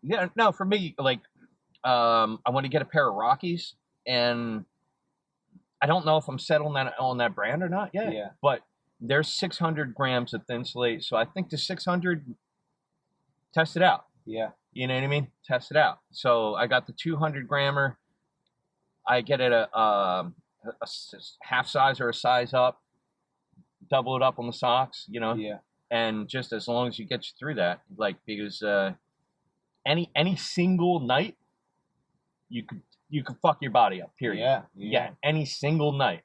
Speaker 2: Yeah. No, for me, like, I want to get a pair of Rockies, and I don't know if I'm settled on that brand or not yet.
Speaker 1: Yeah.
Speaker 2: But there's 600 grams of thin slate, so I think the 600. Test it out.
Speaker 1: Yeah.
Speaker 2: You know what I mean? Test it out. So I got the 200 grammer. I get it a half size or a size up, double it up on the socks, you know?
Speaker 1: Yeah.
Speaker 2: And just as long as you get through that, like, because any single night, you could fuck your body up, period. Yeah. Any single night.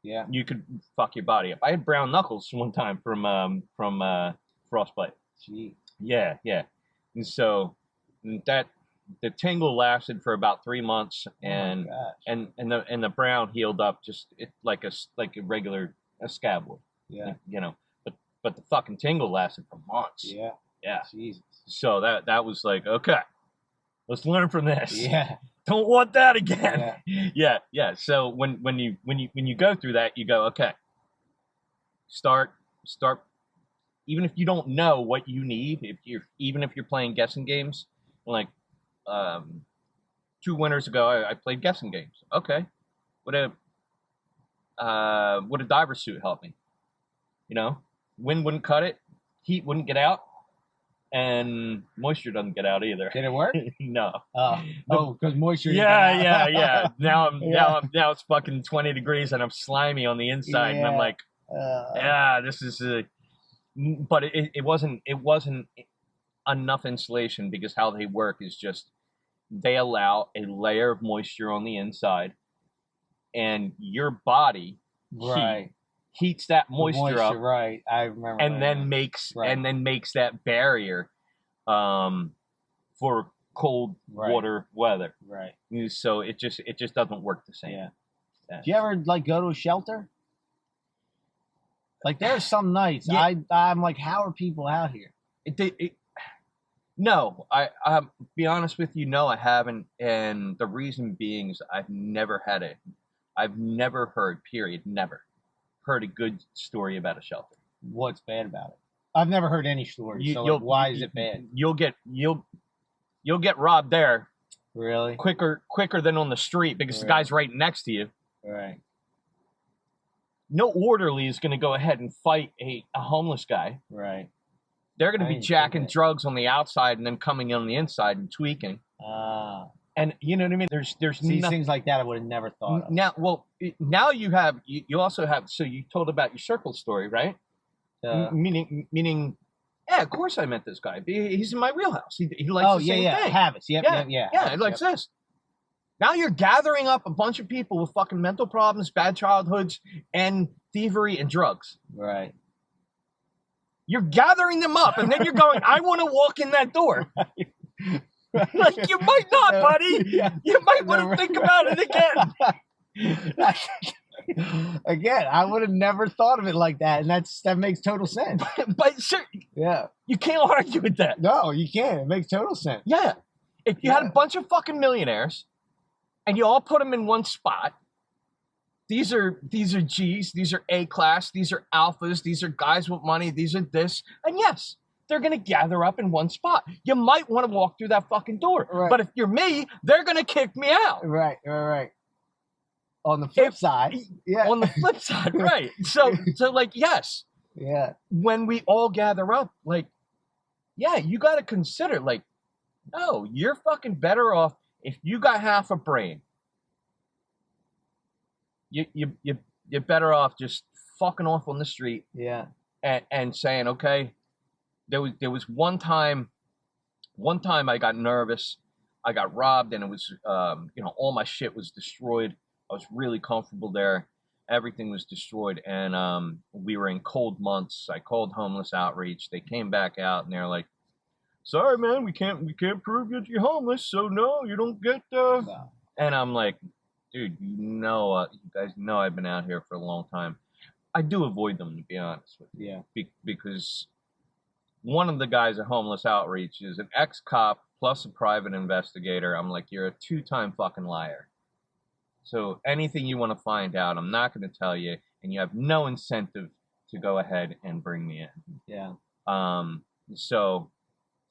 Speaker 1: Yeah.
Speaker 2: You could fuck your body up. I had brown knuckles one time from frostbite.
Speaker 1: Gee.
Speaker 2: Yeah. And so the tingle lasted for about 3 months, and the brown healed up just like a regular scab would.
Speaker 1: Yeah.
Speaker 2: You know, but the fucking tingle lasted for months.
Speaker 1: Yeah.
Speaker 2: Yeah.
Speaker 1: Jesus.
Speaker 2: So that was like, okay, let's learn from this.
Speaker 1: Yeah.
Speaker 2: Don't want that again. Yeah. So when you go through that, you go, okay, start. Even if you don't know what you need, even if you're playing guessing games, like 2 winters ago, I played guessing games. Okay, would a diver suit help me? You know, wind wouldn't cut it, heat wouldn't get out, and moisture doesn't get out either.
Speaker 1: Did it work?
Speaker 2: No.
Speaker 1: Because moisture.
Speaker 2: Yeah. Now it's fucking 20 degrees and I'm slimy on the inside, and I'm like, this is but it wasn't enough insulation, because how they work is just they allow a layer of moisture on the inside, and your body heats that moisture up.
Speaker 1: Right, I remember.
Speaker 2: And then makes that barrier for cold water weather.
Speaker 1: Right.
Speaker 2: So it just doesn't work the same.
Speaker 1: Yeah. Do you ever like go to a shelter? Like, there are some nights I'm like, how are people out here?
Speaker 2: No, I'll be honest with you. No, I haven't, and the reason being is I've never heard, never heard a good story about a shelter.
Speaker 1: What's bad about it? I've never heard any stories. So why is it bad?
Speaker 2: You'll get robbed there.
Speaker 1: Really?
Speaker 2: Quicker than on the street, because the guy's right next to you.
Speaker 1: Right.
Speaker 2: No orderly is going to go ahead and fight a homeless guy.
Speaker 1: Right.
Speaker 2: They're going to be jacking drugs on the outside and then coming in on the inside and tweaking. And you know what I mean? There's
Speaker 1: things like that I would have never thought of.
Speaker 2: Now you also have, so you told about your circle story, right? Meaning, yeah, of course I met this guy. He's in my wheelhouse. He likes the same thing.
Speaker 1: Habits. Yeah,
Speaker 2: he likes this. Now you're gathering up a bunch of people with fucking mental problems, bad childhoods, and thievery and drugs.
Speaker 1: Right.
Speaker 2: You're gathering them up, and then you're going, I want to walk in that door. Like, you might not, buddy. Yeah. You might want to think about it again.
Speaker 1: Again, I would have never thought of it like that, and that makes total sense.
Speaker 2: But sure, you can't argue with that.
Speaker 1: No, you can't. It makes total sense.
Speaker 2: Yeah. If you had a bunch of fucking millionaires, and you all put them in one spot, these are G's, these are A-class, these are alphas, these are guys with money, these are this, and yes, they're going to gather up in one spot. You might want to walk through that fucking door. Right. But if you're me, they're going to kick me out.
Speaker 1: Right. On the flip side, yeah.
Speaker 2: On the flip side, right? So like, yes,
Speaker 1: yeah.
Speaker 2: When we all gather up, like, yeah, you got to consider, like, no, you're fucking better off if you got half a brain. You're better off just fucking off on the street.
Speaker 1: Yeah.
Speaker 2: And saying, okay, there was one time I got nervous, I got robbed, and it was all my shit was destroyed. I was really comfortable there. Everything was destroyed, and we were in cold months. I called Homeless Outreach. They came back out, and they're like, "Sorry, man, we can't prove that you're homeless, so no, you don't get."
Speaker 1: No.
Speaker 2: And I'm like, dude, you guys know I've been out here for a long time. I do avoid them, to be honest with you.
Speaker 1: Yeah.
Speaker 2: Because one of the guys at Homeless Outreach is an ex-cop plus a private investigator. I'm like, you're a 2-time fucking liar. So anything you want to find out, I'm not going to tell you, and you have no incentive to go ahead and bring me in.
Speaker 1: Yeah.
Speaker 2: So,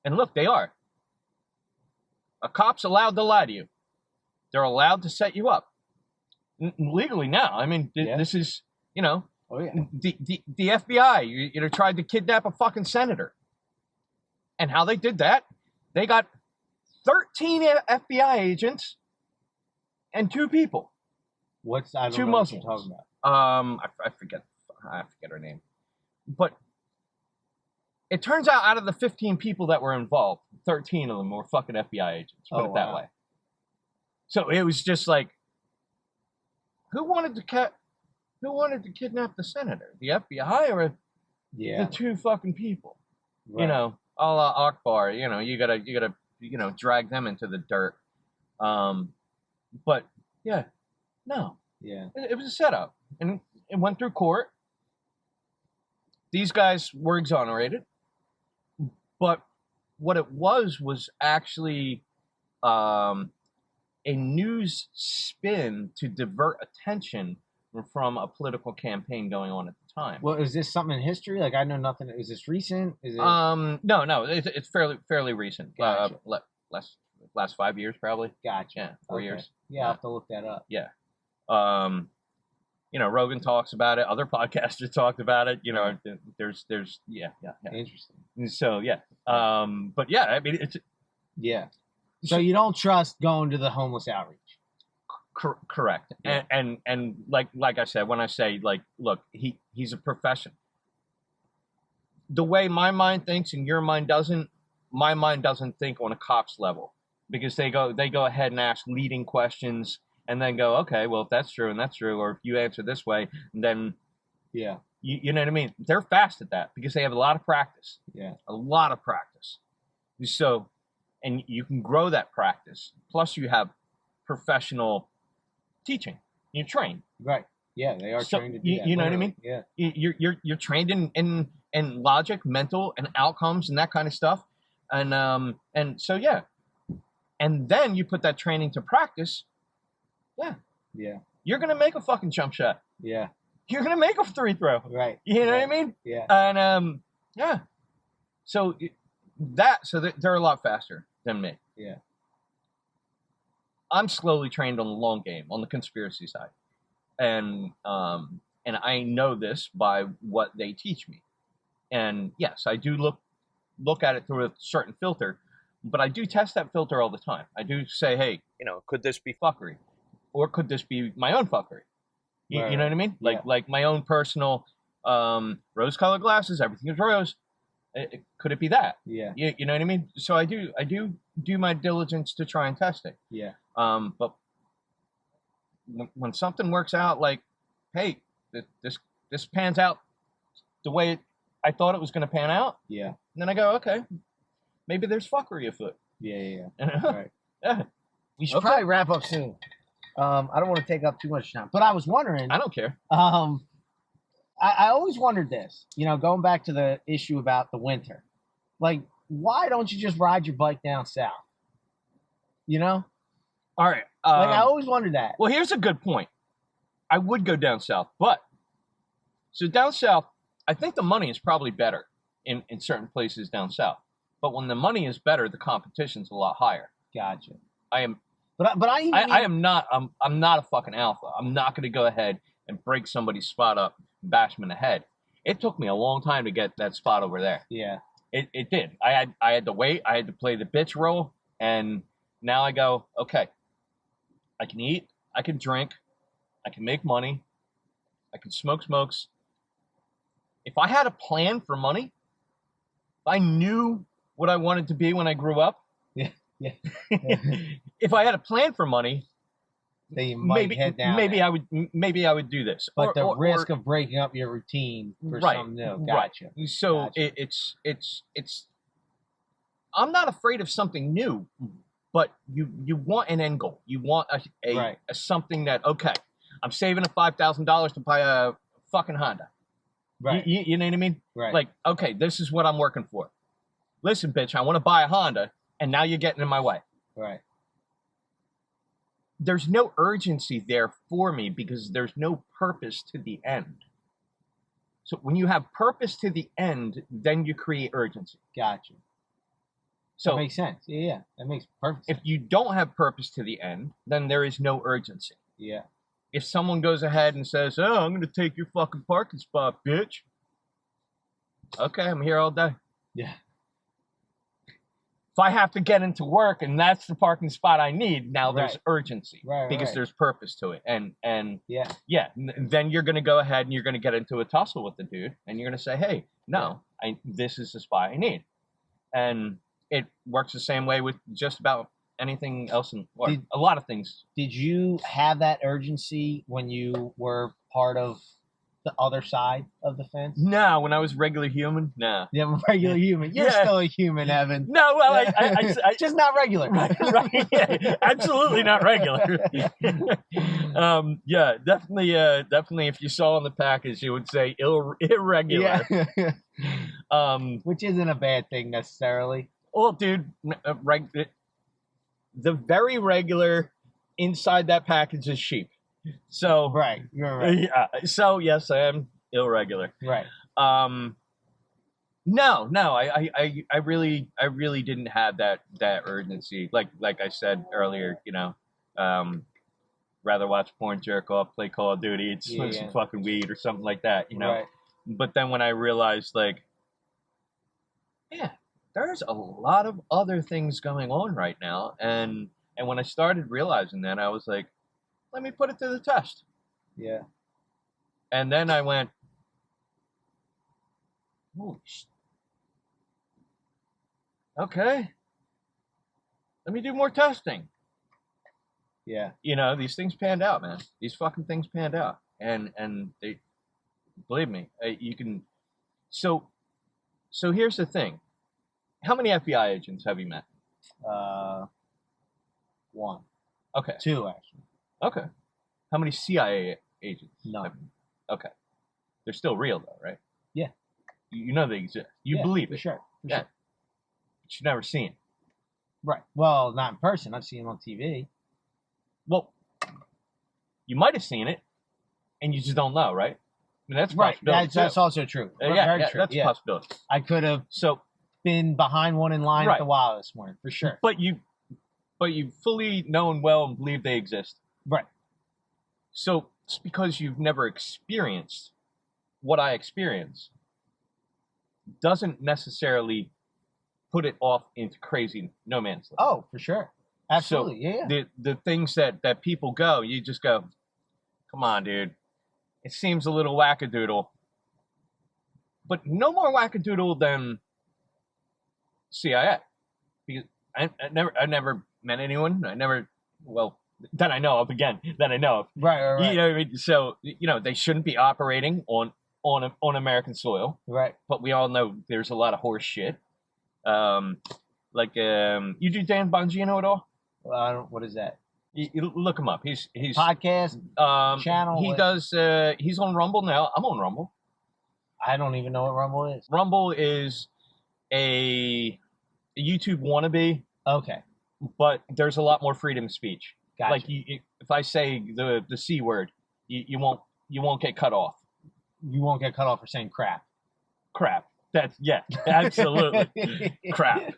Speaker 2: and look, they are. A cop's allowed to lie to you. They're allowed to set you up. Legally now. I mean, this is,
Speaker 1: Oh, yeah.
Speaker 2: The FBI, tried to kidnap a fucking senator. And how they did that, they got 13 FBI agents and 2 people.
Speaker 1: I don't
Speaker 2: 2
Speaker 1: know
Speaker 2: Muslims.
Speaker 1: what you're talking about.
Speaker 2: I forget her name. But it turns out of the 15 people that were involved, 13 of them were fucking FBI agents. Put it that way. So it was just like, who wanted to kidnap the senator? The FBI or the 2 fucking people?
Speaker 1: Right.
Speaker 2: A la Akbar. You gotta drag them into the dirt. But yeah, no.
Speaker 1: Yeah.
Speaker 2: It was a setup, and it went through court. These guys were exonerated, but what it was actually a news spin to divert attention from a political campaign going on at the time.
Speaker 1: Well, is this something in history? Like, I know nothing. Is this recent? Is it?
Speaker 2: No, it's fairly recent.
Speaker 1: Gotcha.
Speaker 2: Last 5 years probably.
Speaker 1: Gotcha.
Speaker 2: Yeah, 4 years.
Speaker 1: Yeah, I'll have to look that up.
Speaker 2: Yeah. Rogan talks about it. Other podcasters talked about it. There's
Speaker 1: Interesting.
Speaker 2: So yeah. But yeah, I mean it's.
Speaker 1: Yeah. So you don't trust going to the Homeless Outreach?
Speaker 2: Correct. Yeah. And like I said, when I say, like, look, he's a professional. The way my mind thinks and your mind doesn't, my mind doesn't think on a cop's level, because they go ahead and ask leading questions and then go, okay, well, if that's true and that's true, or if you answer this way, then
Speaker 1: yeah,
Speaker 2: you know what I mean? They're fast at that because they have a lot of practice.
Speaker 1: Yeah.
Speaker 2: A lot of practice. So, and you can grow that practice. Plus you have professional teaching. You're trained.
Speaker 1: Right. Yeah, they are trained to do that.
Speaker 2: You know what I mean?
Speaker 1: Yeah.
Speaker 2: You're trained in logic, mental, and outcomes and that kind of stuff. And so yeah. And then you put that training to practice. Yeah.
Speaker 1: Yeah.
Speaker 2: You're gonna make a fucking jump shot.
Speaker 1: Yeah.
Speaker 2: You're gonna make a 3 throw.
Speaker 1: Right.
Speaker 2: You know what I mean?
Speaker 1: Yeah.
Speaker 2: And yeah. So they're a lot faster than me.
Speaker 1: Yeah.
Speaker 2: I'm slowly trained on the long game, on the conspiracy side, and I know this by what they teach me. And yes, I do look at it through a certain filter, but I do test that filter all the time. I do say, hey, could this be fuckery, or could this be my own fuckery? You know what I mean? Like my own personal rose-colored glasses. Everything is rose. Could it be that?
Speaker 1: Yeah.
Speaker 2: You know what I mean? So I do my diligence to try and test it.
Speaker 1: Yeah.
Speaker 2: But when something works out, like, hey, this pans out the way I thought it was going to pan out.
Speaker 1: Yeah.
Speaker 2: And then I go, okay, maybe there's fuckery afoot.
Speaker 1: Yeah.
Speaker 2: Right.
Speaker 1: Yeah. We should probably wrap up soon. I don't want to take up too much time, but I was wondering.
Speaker 2: I don't care.
Speaker 1: I always wondered this, going back to the issue about the winter, like, why don't you just ride your bike down south? All
Speaker 2: right.
Speaker 1: Like, I always wondered that.
Speaker 2: Well, here's a good point. I would go down south, so down south, I think the money is probably better in certain places down south. But when the money is better, the competition's a lot higher.
Speaker 1: Gotcha.
Speaker 2: But
Speaker 1: But
Speaker 2: I am not. I'm not a fucking alpha. I'm not going to go ahead and break somebody's spot up, and bash them in the head. It took me a long time to get that spot over there.
Speaker 1: Yeah.
Speaker 2: It did. I had to wait. I had to play the bitch role, and now I go, okay, I can eat, I can drink, I can make money, I can smoke smokes. If I had a plan for money, if I knew what I wanted to be when I grew up,
Speaker 1: yeah.
Speaker 2: if I had a plan for money,
Speaker 1: then you might head down.
Speaker 2: Maybe I would do this.
Speaker 1: But the risk of breaking up your routine for something new. Gotcha.
Speaker 2: Right. So
Speaker 1: gotcha.
Speaker 2: It's. I'm not afraid of something new, but you want an end goal. You want a something that, okay, I'm saving $5,000 to buy a fucking Honda.
Speaker 1: Right.
Speaker 2: You know what I mean?
Speaker 1: Right.
Speaker 2: Like, okay, this is what I'm working for. Listen, bitch, I want to buy a Honda, and now you're getting in my way.
Speaker 1: Right.
Speaker 2: There's no urgency there for me because there's no purpose to the end. So when you have purpose to the end, then you create urgency.
Speaker 1: Gotcha. So that makes sense. Yeah, that makes perfect sense.
Speaker 2: If you don't have purpose to the end, then there is no urgency.
Speaker 1: Yeah.
Speaker 2: If someone goes ahead and says, "Oh, I'm going to take your fucking parking spot, bitch." Okay, I'm here all day.
Speaker 1: Yeah.
Speaker 2: If I have to get into work and that's the parking spot I need, now there's urgency because there's purpose to it. And then you're going to go ahead and you're going to get into a tussle with the dude and you're going to say, "Hey, no, this is the spot I need." And it works the same way with just about anything else, a lot of things.
Speaker 1: Did you have that urgency when you were part of the other side of the fence?
Speaker 2: No, when I was regular human, no.
Speaker 1: Yeah, I'm a regular human. You're still a human, Evan.
Speaker 2: No, well, I
Speaker 1: just not regular.
Speaker 2: Right, yeah, absolutely not regular. Yeah, definitely. If you saw on the package, you would say irregular.
Speaker 1: Yeah. Which isn't a bad thing necessarily.
Speaker 2: Well, dude, the very regular inside that package is sheep. So
Speaker 1: right, you're right.
Speaker 2: Yeah. So yes, I am irregular.
Speaker 1: Right.
Speaker 2: No, I really didn't have that urgency. Like I said earlier, rather watch porn, jerk off, play Call of Duty, smoke some fucking weed or something like that, Right. But then when I realized, there's a lot of other things going on right now, and when I started realizing that, I was like, let me put it to the test.
Speaker 1: Yeah.
Speaker 2: And then I went, holy shit. Okay. Let me do more testing.
Speaker 1: Yeah.
Speaker 2: These things panned out, man. These fucking things panned out. And they, believe me, you can. So here's the thing. How many FBI agents have you met?
Speaker 1: One.
Speaker 2: Okay.
Speaker 1: Two, actually.
Speaker 2: Okay. How many CIA agents?
Speaker 1: None.
Speaker 2: Okay. They're still real, though, right?
Speaker 1: Yeah.
Speaker 2: You know they exist. You believe it.
Speaker 1: For sure.
Speaker 2: But you've never seen it.
Speaker 1: Right. Well, not in person. I've seen them on TV.
Speaker 2: Well, you might have seen it, and you just don't know, right? I mean, that's
Speaker 1: right. That's also true.
Speaker 2: Very true. That's a possibility.
Speaker 1: I could have been behind one in line at the Wow this morning, for sure.
Speaker 2: But you fully know and well and believe they exist.
Speaker 1: Right.
Speaker 2: So it's because you've never experienced what I experience doesn't necessarily put it off into crazy no man's land.
Speaker 1: Oh, for sure. Absolutely.
Speaker 2: So the things that people go, you just go, come on, dude. It seems a little wackadoodle. But no more wackadoodle than CIA. Because I never met anyone. That I know of,
Speaker 1: Right.
Speaker 2: You know what I mean? So, they shouldn't be operating on American soil.
Speaker 1: Right.
Speaker 2: But we all know there's a lot of horse shit. You do Dan Bongino at all?
Speaker 1: Well, what is that?
Speaker 2: You look him up. He's
Speaker 1: podcast channel.
Speaker 2: He does. He's on Rumble now. I'm on Rumble.
Speaker 1: I don't even know what Rumble is.
Speaker 2: Rumble is a YouTube wannabe.
Speaker 1: Okay.
Speaker 2: But there's a lot more freedom of speech.
Speaker 1: Gotcha.
Speaker 2: Like if I say the C word, you won't get cut off.
Speaker 1: You won't get cut off for saying crap.
Speaker 2: Crap. Absolutely crap.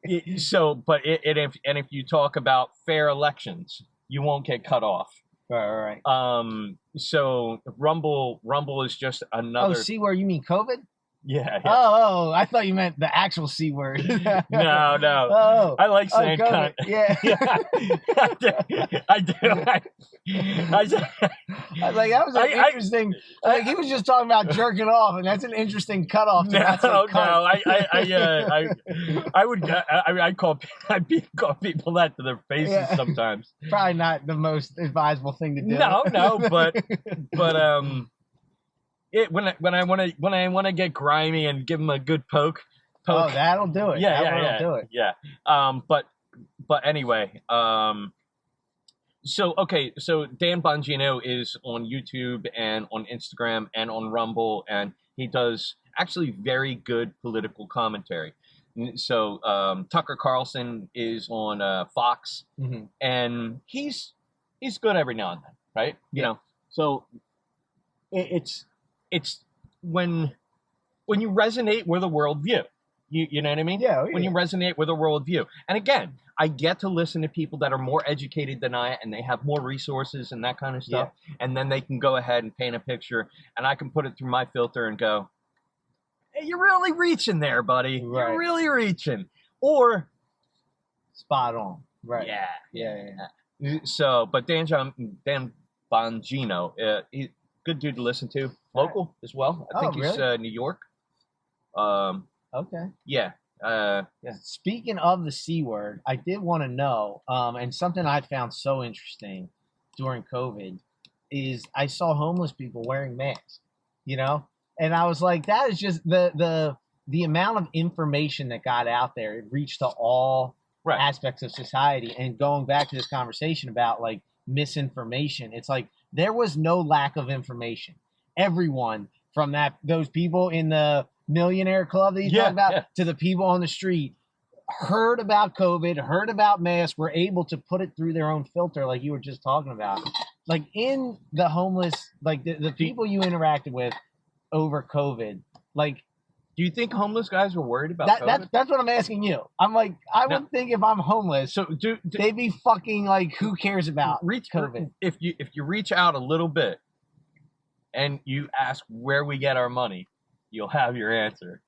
Speaker 2: If you talk about fair elections, you won't get cut off.
Speaker 1: Right.
Speaker 2: So Rumble is just another.
Speaker 1: Oh, C word, you mean COVID?
Speaker 2: Yeah.
Speaker 1: Oh, I thought you meant the actual C word.
Speaker 2: No.
Speaker 1: Oh,
Speaker 2: I like saying cunt.
Speaker 1: Yeah.
Speaker 2: I do. I
Speaker 1: was like, that was interesting. Like, he was just talking about jerking off, and that's an interesting cutoff.
Speaker 2: I'd call people that to their faces sometimes.
Speaker 1: Probably not the most advisable thing to do.
Speaker 2: No, but when I want to get grimy and give them a good poke.
Speaker 1: Oh, that'll do it.
Speaker 2: That'll
Speaker 1: do it.
Speaker 2: Yeah. But anyway, so Dan Bongino is on YouTube and on Instagram and on Rumble, and he does actually very good political commentary. So Tucker Carlson is on Fox, and he's good every now and then, right?
Speaker 1: Yeah.
Speaker 2: You know, so it's when you resonate with a worldview. You know what I mean?
Speaker 1: Yeah.
Speaker 2: When you resonate with a worldview. And again, I get to listen to people that are more educated than I, and they have more resources and that kind of stuff. Yeah. And then they can go ahead and paint a picture, and I can put it through my filter and go, hey, you're really reaching there, buddy. Right. You're really reaching. Or
Speaker 1: spot on. Right.
Speaker 2: Yeah. So, but Dan Bongino, he's good dude to listen to. Local as well. I think he's New York.
Speaker 1: Okay.
Speaker 2: Yeah.
Speaker 1: Speaking of the C word, I did want to know, and something I found so interesting during COVID is I saw homeless people wearing masks, you know? And I was like, that is just the amount of information that got out there. It reached to all aspects of society. And going back to this conversation about like misinformation, it's like there was no lack of information. Everyone from those people in the millionaire club that you talk about to the people on the street heard about COVID, heard about masks, were able to put it through their own filter like you were just talking about. Like in the homeless, like the people you interacted with over COVID, like,
Speaker 2: do you think homeless guys were worried about COVID?
Speaker 1: That's what I'm asking you. I'm like, I would think if I'm homeless, so they'd be fucking like, who cares about COVID?
Speaker 2: If you reach out a little bit and you ask where we get our money, you'll have your answer.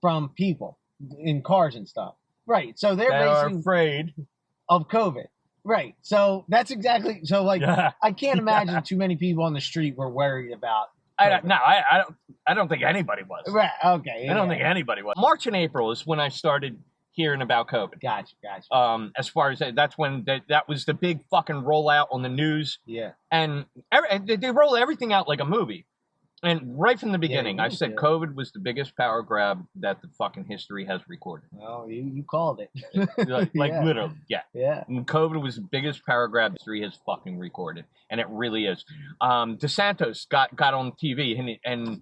Speaker 1: From people in cars and stuff. Right. So they're basically
Speaker 2: afraid
Speaker 1: of COVID. Right. So that's exactly, so like, I can't imagine too many people on the street were worried about
Speaker 2: COVID. I don't think anybody was.
Speaker 1: Right. Okay.
Speaker 2: I don't think anybody was. March and April is when I started hearing about COVID.
Speaker 1: Gotcha.
Speaker 2: As far as that's when that was the big fucking rollout on the news.
Speaker 1: Yeah.
Speaker 2: And they roll everything out like a movie. And right from the beginning, I said COVID was the biggest power grab that the fucking history has recorded.
Speaker 1: Well, you called it.
Speaker 2: Literally, yeah.
Speaker 1: Yeah.
Speaker 2: And COVID was the biggest power grab history has fucking recorded. And it really is. DeSantis got on TV and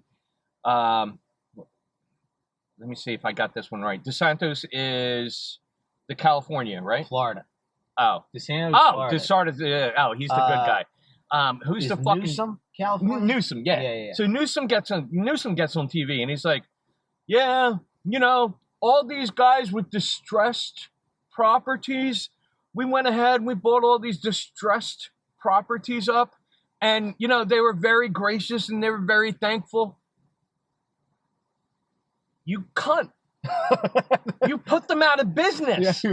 Speaker 2: let me see if I got this one right. DeSantis is the California, right?
Speaker 1: Florida.
Speaker 2: Oh.
Speaker 1: DeSantis.
Speaker 2: Oh, DeSantis. He's the good guy. Who's the fucking
Speaker 1: Newsom? California?
Speaker 2: Newsom, yeah. So Newsom gets on TV and he's like, yeah, you know, all these guys with distressed properties, we went ahead and we bought all these distressed properties up, and you know, they were very gracious and they were very thankful. You cunt. You put them out of business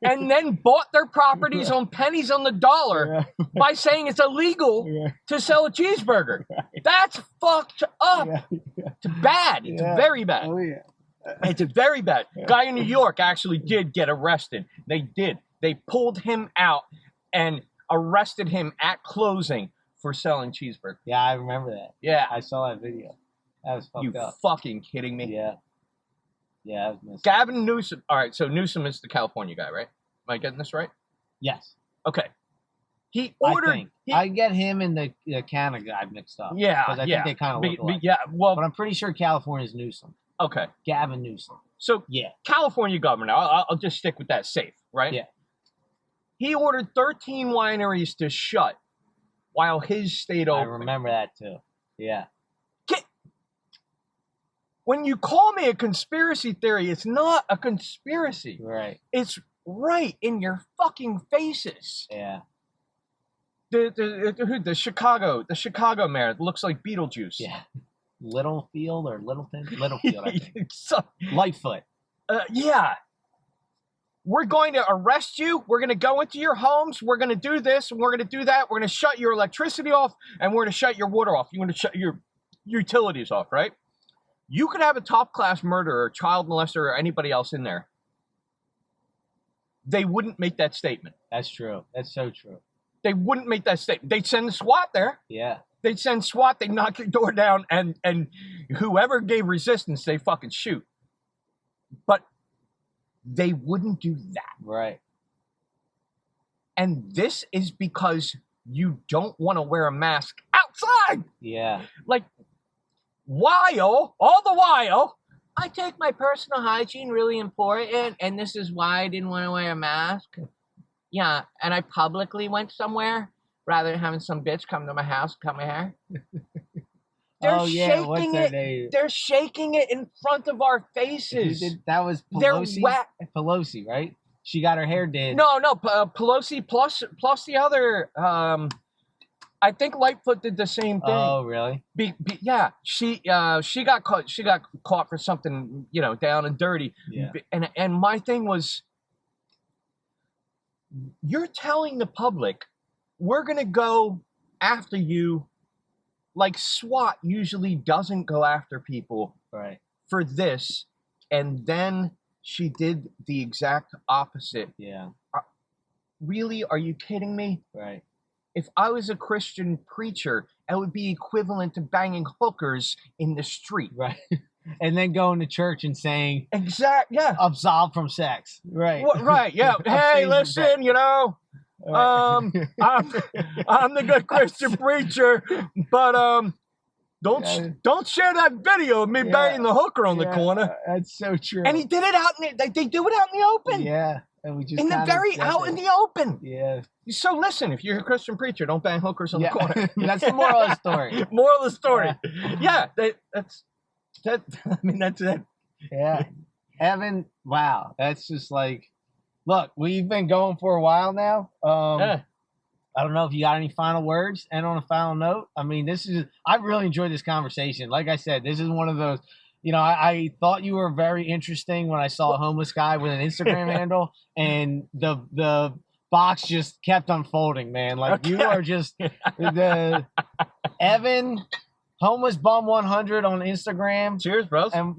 Speaker 2: and then bought their properties on pennies on the dollar by saying it's illegal to sell a cheeseburger. That's fucked up. It's bad. It's very bad.
Speaker 1: Oh, yeah.
Speaker 2: It's very bad. Guy in New York actually did get arrested. They did. They pulled him out and arrested him at closing for selling cheeseburgers.
Speaker 1: Yeah, I remember that.
Speaker 2: Yeah.
Speaker 1: I saw that video. That was fucked up.
Speaker 2: You fucking kidding me?
Speaker 1: Yeah. Yeah,
Speaker 2: Gavin Newsom. All right, so Newsom is the California guy, right? Am I getting this right?
Speaker 1: Yes.
Speaker 2: Okay. He ordered.
Speaker 1: I get him and the Canada guy mixed up.
Speaker 2: Yeah,
Speaker 1: because I think they kind of look alike.
Speaker 2: Yeah, well,
Speaker 1: but I'm pretty sure California's Newsom.
Speaker 2: Okay.
Speaker 1: Gavin Newsom.
Speaker 2: So California governor. I'll just stick with that safe, right?
Speaker 1: Yeah.
Speaker 2: He ordered 13 wineries to shut while his stayed open.
Speaker 1: I remember that too. Yeah.
Speaker 2: When you call me a conspiracy theory, it's not a conspiracy.
Speaker 1: Right.
Speaker 2: It's right in your fucking faces.
Speaker 1: Yeah.
Speaker 2: The Chicago mayor looks like Beetlejuice.
Speaker 1: Yeah. Littlefield or Littleton? Littlefield, I think.
Speaker 2: So,
Speaker 1: Lightfoot.
Speaker 2: Yeah. We're going to arrest you. We're going to go into your homes. We're going to do this and we're going to do that. We're going to shut your electricity off and we're going to shut your water off. You're going to shut your utilities off, right? You could have a top-class murderer, child molester, or anybody else in there. They wouldn't make that statement.
Speaker 1: That's true. That's so true.
Speaker 2: They wouldn't make that statement. They'd send SWAT there.
Speaker 1: Yeah.
Speaker 2: They'd send SWAT. They'd knock your door down, and whoever gave resistance, they fucking shoot. But they wouldn't do that.
Speaker 1: Right.
Speaker 2: And this is because you don't want to wear a mask outside.
Speaker 1: Yeah.
Speaker 2: Like, all the while, I take my personal hygiene really important, and this is why I didn't want to wear a mask. Yeah, and I publicly went somewhere rather than having some bitch come to my house and cut my hair. They're shaking it. They're shaking it in front of our faces.
Speaker 1: That was Pelosi.
Speaker 2: They're wet.
Speaker 1: Pelosi, right? She got her hair did.
Speaker 2: No, Pelosi plus the other. I think Lightfoot did the same thing.
Speaker 1: Oh, really?
Speaker 2: Yeah, she got caught. She got caught for something, down and dirty.
Speaker 1: Yeah.
Speaker 2: And my thing was, you're telling the public, we're gonna go after you, like SWAT usually doesn't go after people,
Speaker 1: right,
Speaker 2: for this, and then she did the exact opposite.
Speaker 1: Yeah.
Speaker 2: Really? Are you kidding me?
Speaker 1: Right.
Speaker 2: If I was a Christian preacher, it would be equivalent to banging hookers in the street.
Speaker 1: Right. And then going to church and saying,
Speaker 2: yeah.
Speaker 1: Absolved from sex. Right.
Speaker 2: Right, yeah. Hey, listen, I'm the good Christian preacher, but don't share that video of me banging the hooker on the corner.
Speaker 1: That's so true.
Speaker 2: And he did it they do it out in the open.
Speaker 1: Yeah. And we just
Speaker 2: in the open.
Speaker 1: Yeah.
Speaker 2: So listen, if you're a Christian preacher, don't bang hookers on the corner.
Speaker 1: That's the moral of the story.
Speaker 2: Moral of the story. Yeah, that's it.
Speaker 1: Yeah. Evan, wow. That's just like, look, we've been going for a while now. I don't know if you got any final words. And on a final note, I mean, I really enjoyed this conversation. Like I said, this is one of those, I thought you were very interesting when I saw a homeless guy with an Instagram handle, and the box just kept unfolding, man. Like, you are just the Evan HomelessBum100 on Instagram.
Speaker 2: Cheers, bros.
Speaker 1: And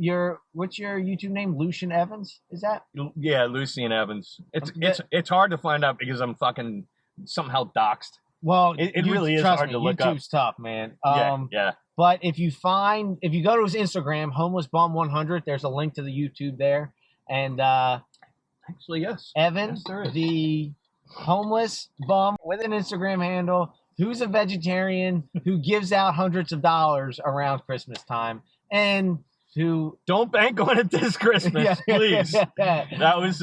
Speaker 1: what's your YouTube name? Lucian Evans? Is that?
Speaker 2: Yeah, Lucian Evans. It's hard to find out because I'm fucking somehow doxxed.
Speaker 1: Well,
Speaker 2: it really is hard to look up.
Speaker 1: YouTube's tough, man.
Speaker 2: Yeah.
Speaker 1: But if you go to his Instagram, HomelessBum100, there's a link to the YouTube there. And
Speaker 2: actually, yes.
Speaker 1: Evan,
Speaker 2: yes, there is.
Speaker 1: The homeless bum with an Instagram handle, who's a vegetarian, who gives out hundreds of dollars around Christmas time, and who
Speaker 2: don't bank on it this Christmas, please. That was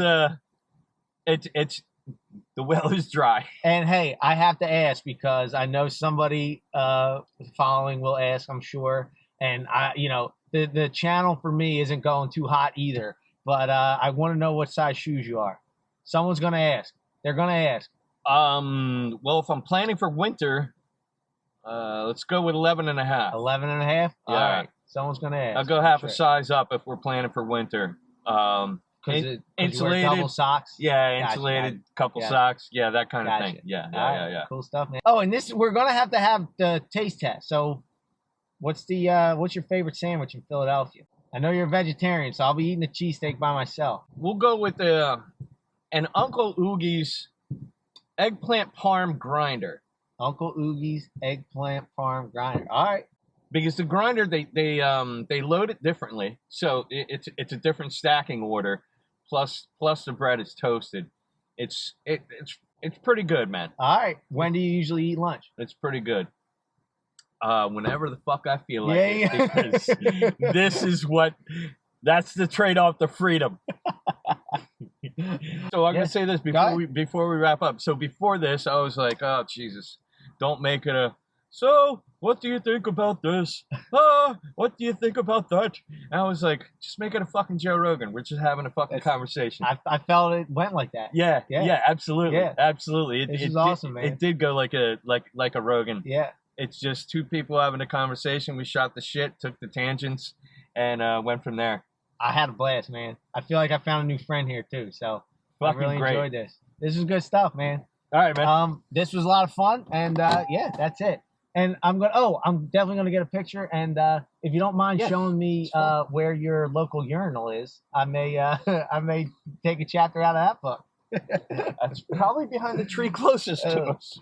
Speaker 2: it's the well is dry.
Speaker 1: And hey, I have to ask because I know somebody following will ask, I'm sure. And the channel for me isn't going too hot either. But I want to know what size shoes you are. Someone's gonna ask. They're gonna ask.
Speaker 2: Well, if I'm planning for winter, let's go with 11 and a half.
Speaker 1: 11 and a half?
Speaker 2: Yeah.
Speaker 1: All right. Someone's going to ask.
Speaker 2: I'll go half a size up if we're planning for winter.
Speaker 1: Insulated. Double socks?
Speaker 2: Yeah, insulated, couple socks. Yeah, that kind of thing. Yeah.
Speaker 1: Cool stuff, man. Oh, and we're going to have the taste test. So what's your favorite sandwich in Philadelphia? I know you're a vegetarian, so I'll be eating a cheesesteak by myself.
Speaker 2: We'll go with an Uncle Oogie's eggplant parm grinder.
Speaker 1: Uncle Oogie's eggplant parm grinder. All right.
Speaker 2: Because the grinder they load it differently, so it's a different stacking order. Plus the bread is toasted. It's pretty good, man.
Speaker 1: All right. When do you usually eat lunch?
Speaker 2: It's pretty good. Whenever the fuck I feel like it. Because that's the trade-off to freedom. So I'm gonna say this before we wrap up. So before this, I was like, oh Jesus, don't make it a so what do you think about this? What do you think about that? And I was like, just make it a fucking Joe Rogan. We're just having a fucking conversation.
Speaker 1: I felt it went like that.
Speaker 2: Yeah, absolutely,
Speaker 1: Yeah.
Speaker 2: absolutely.
Speaker 1: This is awesome, man.
Speaker 2: It did go like a Rogan.
Speaker 1: Yeah.
Speaker 2: It's just two people having a conversation. We shot the shit, took the tangents, and went from there.
Speaker 1: I had a blast, man. I feel like I found a new friend here too, so
Speaker 2: Fucking
Speaker 1: I really
Speaker 2: great.
Speaker 1: enjoyed this. This is good stuff, man.
Speaker 2: All right, man.
Speaker 1: This was a lot of fun, and yeah, that's it. And I'm definitely gonna get a picture, and if you don't mind showing me where your local urinal is, I may I may take a chapter out of that book.
Speaker 2: That's probably behind the tree closest to us.